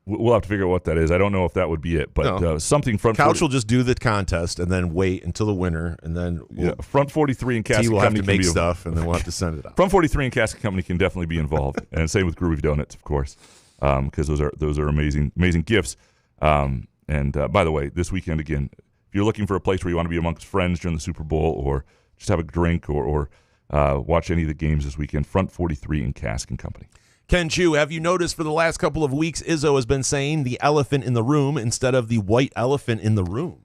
We'll have to figure out what that is. I don't know if that would be it, but something Front Couch will just do the contest and then wait until the winner, and then Front 43 and Casket will Company have to make stuff, and then we'll have to send it out. Front 43 and Casket Company can definitely be involved, and same with Groovy Donuts, of course, because those are amazing gifts. And by the way, this weekend again, if you're looking for a place where you want to be amongst friends during the Super Bowl, or just have a drink, or watch any of the games this weekend, Front 43 and Casket Company. Ken Chu, have you noticed for the last couple of weeks, Izzo has been saying the elephant in the room instead of the white elephant in the room?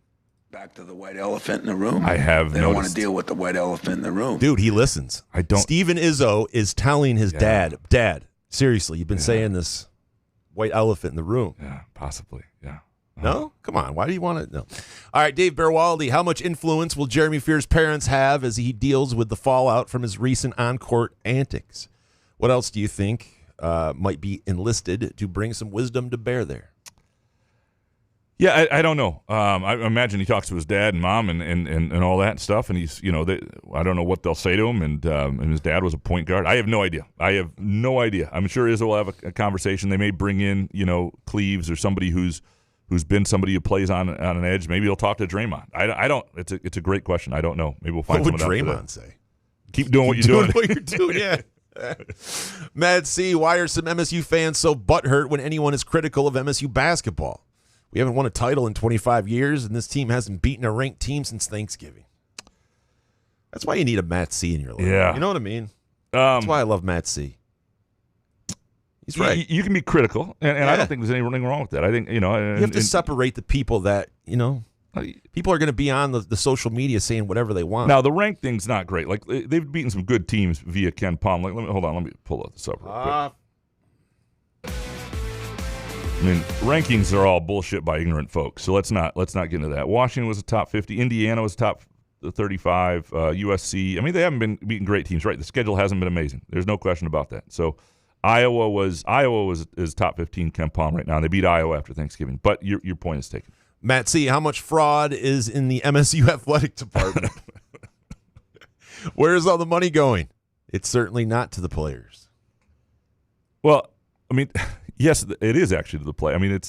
Back to the white elephant in the room. I have They don't want noticed. to deal with the white elephant in the room. Dude, he listens. I don't. Steven Izzo is telling his dad, seriously, you've been saying this white elephant in the room. Yeah, possibly. Yeah. No? Come on. Why do you want to? No. All right, Dave Berwaldi, how much influence will Jeremy Fear's parents have as he deals with the fallout from his recent on-court antics? What else do you think might be enlisted to bring some wisdom to bear there? Yeah, I don't know. I imagine he talks to his dad and mom and all that stuff, and he's I don't know what they'll say to him. And his dad was a point guard. I have no idea. I'm sure Izzo will have a conversation. They may bring in Cleaves or somebody who's been somebody who plays on an edge. Maybe he'll talk to Draymond. I don't. It's a great question. I don't know. Maybe we'll find. What would someone out Draymond say? Keep doing what you're doing. What you're doing, yeah. Mad C, why are some MSU fans so butthurt when anyone is critical of MSU basketball? We haven't won a title in 25 years, and this team hasn't beaten a ranked team since Thanksgiving. That's why you need a Matt C in your life. Yeah. You know what I mean? That's why I love Matt C. He's right. You can be critical, and I don't think there's anything wrong with that. I think, you have to separate the people that, people are going to be on the social media saying whatever they want. Now, the rank thing's not great. Like, they've beaten some good teams via Ken Palm. Like, let me pull this up real quick. I mean, rankings are all bullshit by ignorant folks, so let's not get into that. Washington was a top 50. Top was top 35. USC. I mean, they haven't been beating great teams, right? The schedule hasn't been amazing. There's no question about that. So Iowa is top 15 Ken Palm right now. And they beat Iowa after Thanksgiving. But your point is taken. Matt C., how much fraud is in the MSU athletic department? Where is all the money going? It's certainly not to the players. Well, I mean, yes, it is actually to the play. I mean,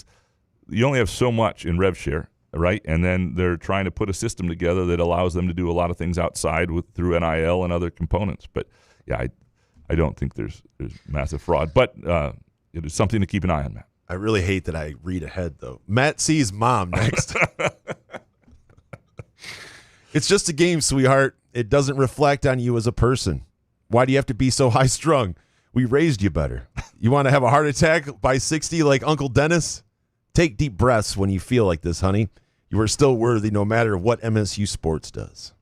you only have so much in rev share, right? And then they're trying to put a system together that allows them to do a lot of things outside through NIL and other components. But yeah, I don't think there's massive fraud. But it is something to keep an eye on, Matt. I really hate that I read ahead, though. Matt C's mom next. It's just a game, sweetheart. It doesn't reflect on you as a person. Why do you have to be so high-strung? We raised you better. You want to have a heart attack by 60 like Uncle Dennis? Take deep breaths when you feel like this, honey. You are still worthy no matter what MSU Sports does.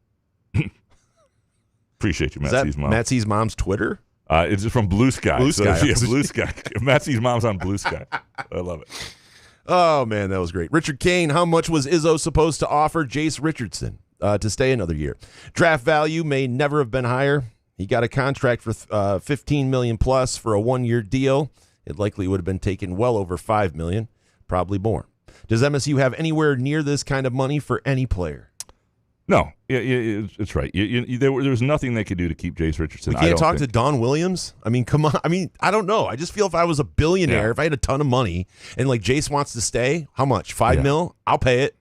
Appreciate you, Matt C's mom. Matt C's mom's Twitter? It's from Blue Sky. Blue Sky. So, yeah, Blue Sky. Matt C's mom's on Blue Sky. I love it. Oh, man, that was great. Richard Kane, how much was Izzo supposed to offer Jace Richardson to stay another year? Draft value may never have been higher. He got a contract for $15 million plus for a 1-year deal. It likely would have been taken well over $5 million, probably more. Does MSU have anywhere near this kind of money for any player? No, it's right. There was nothing they could do to keep Jace Richardson. We can't talk to Don Williams? I mean, come on. I mean, I don't know. I just feel if I was a billionaire, if I had a ton of money, and like Jace wants to stay, how much? $5 million? I'll pay it.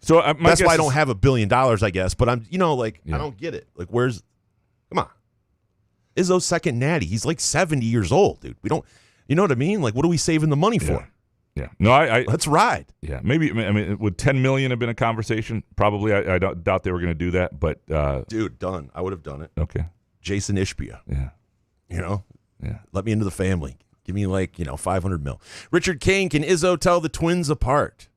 So that's why I don't have $1 billion, I guess. But I'm, I don't get it. Like, come on. Izzo's second natty. He's like 70 years old, dude. We don't, you know what I mean? Like, what are we saving the money for? Yeah. No, let's ride. Yeah. Maybe, I mean, would $10 million have been a conversation? Probably. I doubt they were going to do that, but. Dude, done. I would have done it. Okay. Jason Ishbia. Yeah. Yeah. Let me into the family. Give me $500 million. Richard Kane, can Izzo tell the Twins apart?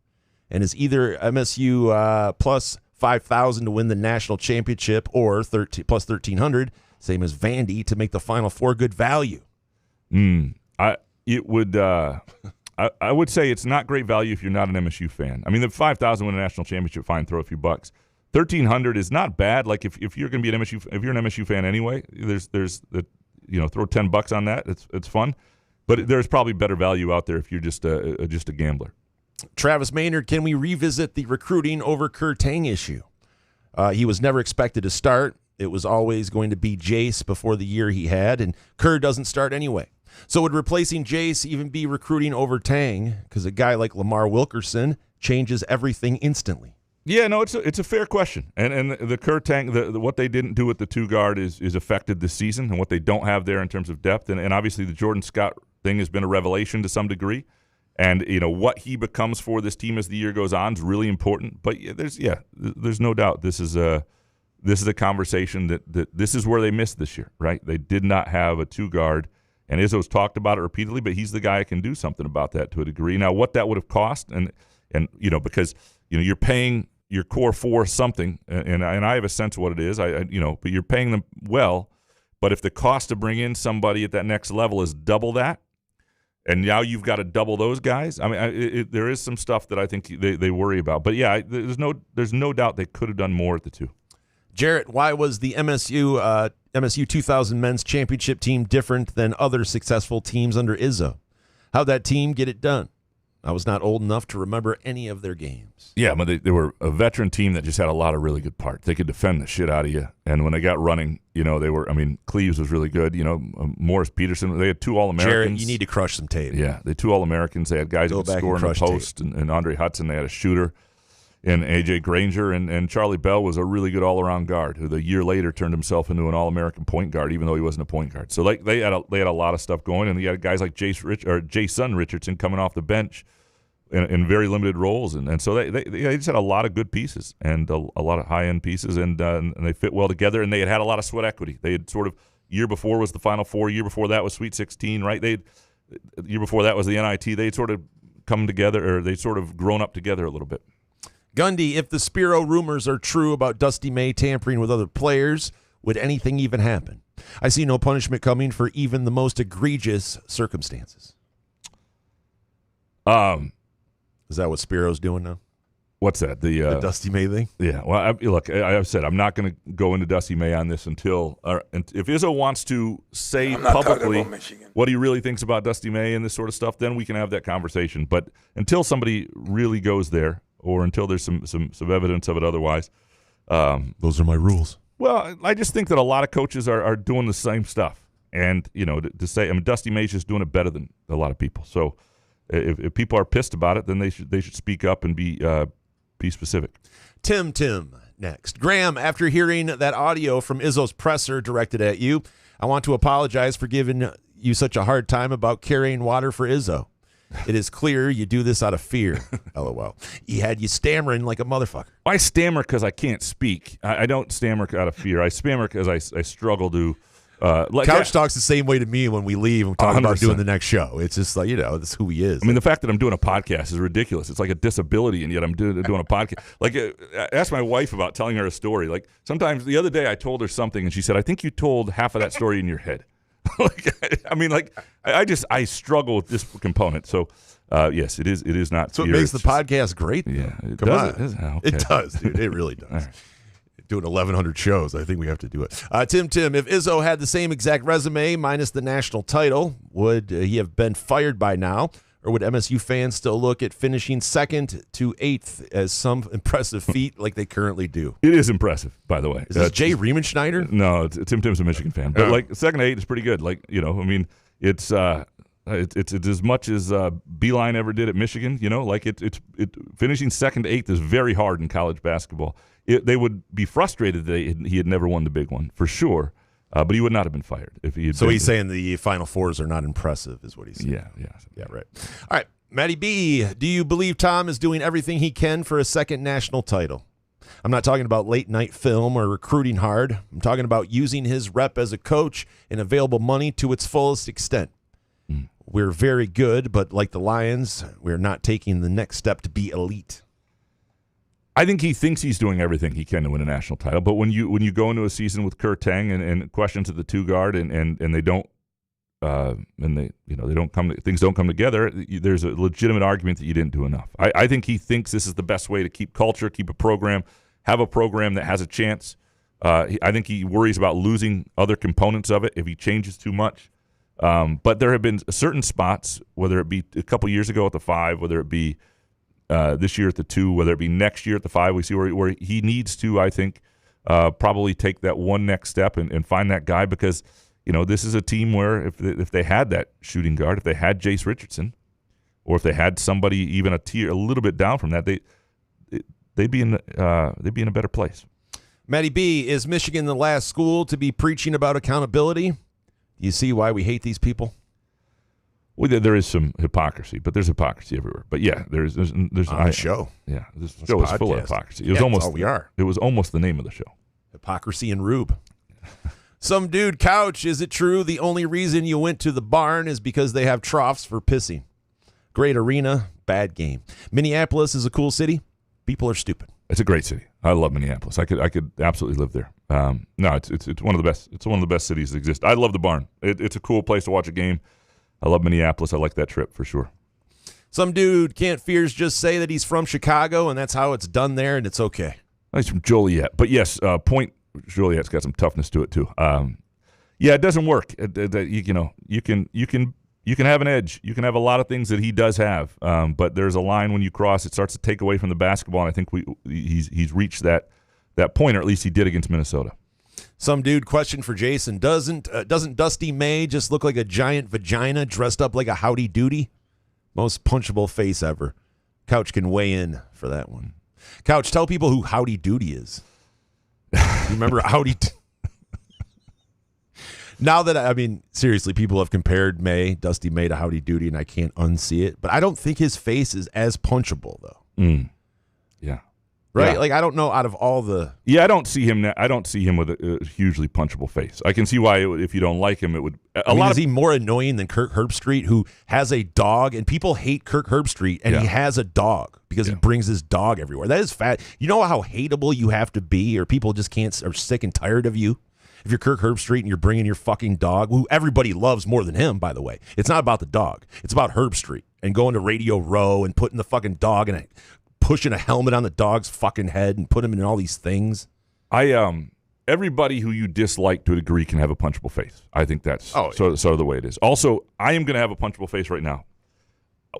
And is either MSU plus 5,000 to win the national championship or plus 1,300, same as Vandy, to make the Final Four good value? I would say it's not great value if you're not an MSU fan. I mean, the 5,000 win a national championship, fine, throw a few bucks. 1,300 is not bad. Like if you're going to be if you're an MSU fan anyway, there's throw $10 on that. It's fun, but there's probably better value out there if you're just a gambler. Travis Maynard, can we revisit the recruiting over Kerr Tang issue? He was never expected to start. It was always going to be Jace before the year he had, and Kerr doesn't start anyway. So would replacing Jace even be recruiting over Tang? Because a guy like Lamar Wilkerson changes everything instantly. Yeah, no, it's a fair question. And the Kerr Tang, what they didn't do with the 2-guard is affected this season, and what they don't have there in terms of depth. And obviously the Jordan Scott thing has been a revelation to some degree. And what he becomes for this team as the year goes on is really important. But there's no doubt this is a conversation that this is where they missed this year, right? They did not have a 2-guard. And Izzo's talked about it repeatedly, but he's the guy who can do something about that to a degree. Now, what that would have cost, and because you're paying your core 4 something, and I have a sense of what it is, but you're paying them well. But if the cost to bring in somebody at that next level is double that, and now you've got to double those guys, I mean, there is some stuff that I think they worry about. But yeah, there's no doubt they could have done more at the 2. Jarrett, why was the MSU 2000 men's championship team different than other successful teams under Izzo? How'd that team get it done? I was not old enough to remember any of their games. Yeah, but they were a veteran team that just had a lot of really good parts. They could defend the shit out of you. And when they got running, Cleves was really good. Morris Peterson, they had 2 All-Americans. Jarrett, you need to crush some tape. Yeah, they had 2 All-Americans. They had guys who could score in the post, and Andre Hudson, they had a shooter. And A.J. Granger and Charlie Bell was a really good all-around guard who the year later turned himself into an all-American point guard, even though he wasn't a point guard. So they had a lot of stuff going, and you had guys like Jason Richardson coming off the bench in very limited roles, and so they just had a lot of good pieces and a lot of high-end pieces, and they fit well together, and they had a lot of sweat equity. They had sort of year before was the Final Four, year before that was Sweet 16, right? The year before that was the NIT. They'd sort of come together, or they'd sort of grown up together a little bit. Gundy, if the Spiro rumors are true about Dusty May tampering with other players, would anything even happen? I see no punishment coming for even the most egregious circumstances. Is that what Spiro's doing now? What's that? The Dusty May thing? Yeah. Well, I've said I'm not going to go into Dusty May on this until if Izzo wants to say publicly what he really thinks about Dusty May and this sort of stuff, then we can have that conversation. But until somebody really goes there, or until there's some evidence of it otherwise, those are my rules. Well, I just think that a lot of coaches are doing the same stuff, and to say, Dusty May's just doing it better than a lot of people. So if people are pissed about it, then they should speak up and be specific. Tim next. Graham, after hearing that audio from Izzo's presser directed at you, I want to apologize for giving you such a hard time about carrying water for Izzo. It is clear you do this out of fear. LOL. He had you stammering like a motherfucker. I stammer because I can't speak. I don't stammer out of fear. I stammer because I struggle to. Couch talks the same way to me when we leave and we talk 100%. about doing the next show. It's just like, that's who he is. I mean, the fact that I'm doing a podcast is ridiculous. It's like a disability, and yet I'm doing a podcast. Like, ask my wife about telling her a story. Like, sometimes the other day I told her something, and she said, I think you told half of that story in your head. I struggle with this component. So, yes, it is not. So fear. it makes the podcast great. Yeah, it Come does. on. Okay. It does, dude. It really does. Right. Doing 1,100 shows, I think we have to do it. Tim, if Izzo had the same exact resume minus the national title, would he have been fired by now? Or would MSU fans still look at finishing 2nd to 8th as some impressive feat like they currently do? It is impressive, by the way. Is this Jay Riemenschneider? No, Tim's a Michigan fan. But, 2nd to 8 is pretty good. It's as much as Beeline ever did at Michigan. Finishing 2nd to 8th is very hard in college basketball. They would be frustrated that he had never won the big one, for sure. But he would not have been fired if he had. So he's saying the Final Fours are not impressive, is what he's saying. Yeah, right. All right, Matty B, do you believe Tom is doing everything he can for a second national title? I'm not talking about late night film or recruiting hard. I'm talking about using his rep as a coach and available money to its fullest extent. We're very good, but like the Lions, we're not taking the next step to be elite. I think he thinks he's doing everything he can to win a national title. But when you go into a season with Kurt Tang and questions at the 2 guard and they don't things don't come together, there's a legitimate argument that you didn't do enough. I think he thinks this is the best way to keep culture, keep a program, have a program that has a chance. I think he worries about losing other components of it if he changes too much. But there have been certain spots, whether it be a couple years ago at the 5, whether it be this year at the 2, whether it be next year at the 5, we see where he needs to, I think, probably take that one next step and find that guy, because this is a team where if they had that shooting guard, if they had Jace Richardson, or if they had somebody even a tier a little bit down from that, they'd be in a better place. Matty B, is Michigan the last school to be preaching about accountability? You see why we hate these people? Well, there is some hypocrisy, but there's hypocrisy everywhere. But yeah, there's on the show. Yeah, this show is full of hypocrisy. It was almost all we are. It was almost the name of the show. Hypocrisy and Rube. Some dude, Couch, is it true the only reason you went to the barn is because they have troughs for pissing? Great arena, bad game. Minneapolis is a cool city. People are stupid. It's a great city. I love Minneapolis. I could absolutely live there. No, it's one of the best. It's one of the best cities that exist. I love the barn. It's a cool place to watch a game. I love Minneapolis. I like that trip for sure. Some dude, can't Fears just say that he's from Chicago and that's how it's done there and it's okay? He's from Joliet. But yes, Point Joliet's got some toughness to it too. Yeah, it doesn't work. You can have an edge. You can have a lot of things that he does have, but there's a line when you cross. It starts to take away from the basketball, and I think he's reached that point, or at least he did against Minnesota. Some dude, question for Jason. Doesn't Dusty May just look like a giant vagina dressed up like a Howdy Doody? Most punchable face ever. Couch can weigh in for that one. Couch, tell people who Howdy Doody is. You remember Howdy? Now that, seriously, people have compared Dusty May to Howdy Doody, and I can't unsee it. But I don't think his face is as punchable, though. Yeah. right? Yeah. Like I don't know out of all the. Yeah, I don't see him with a hugely punchable face. I can see why if you don't like him, it would. Is he more annoying than Kirk Herbstreit, who has a dog, and people hate Kirk Herbstreit, and he has a dog because he brings his dog everywhere. That is fat. You know how hateable you have to be, or people just are sick and tired of you. If you're Kirk Herbstreit and you're bringing your fucking dog, who everybody loves more than him, by the way. It's not about the dog. It's about Herbstreit and going to Radio Row and putting the fucking dog in pushing a helmet on the dog's fucking head and put him in all these things. Everybody who you dislike to a degree can have a punchable face. I think that's sort of the way it is. Also, I am going to have a punchable face right now.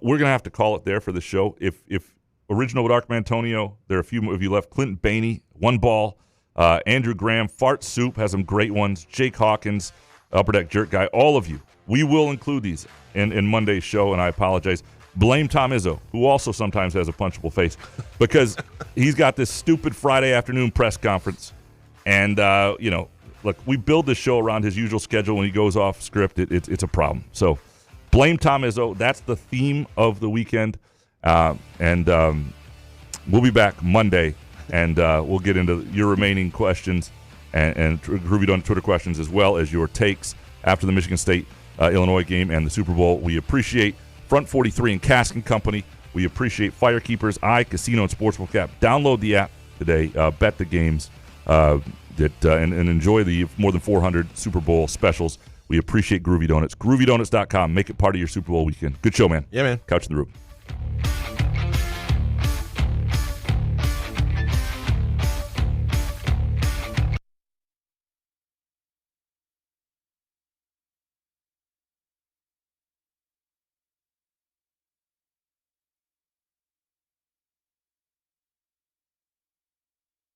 We're going to have to call it there for the show. If Original with Ark Mantonio, there are a few of you left. Clinton Bainey, One Ball, Andrew Graham, Fart Soup has some great ones. Jake Hawkins, Upper Deck Jerk Guy, all of you. We will include these in Monday's show, and I apologize. Blame Tom Izzo, who also sometimes has a punchable face, because he's got this stupid Friday afternoon press conference. And, look, we build this show around his usual schedule. When he goes off script, it's a problem. So blame Tom Izzo. That's the theme of the weekend. And we'll be back Monday, and we'll get into your remaining questions and Groovy Donut Twitter questions, as well as your takes after the Michigan State Illinois game and the Super Bowl. We appreciate Front 43 and Cask & Company. We appreciate Firekeepers Casino and Sportsbook app. Download the app today. Bet the games. And enjoy the more than 400 Super Bowl specials. We appreciate Groovy Donuts. GroovyDonuts.com. Make it part of your Super Bowl weekend. Good show, man. Yeah, man. Couch in the Room.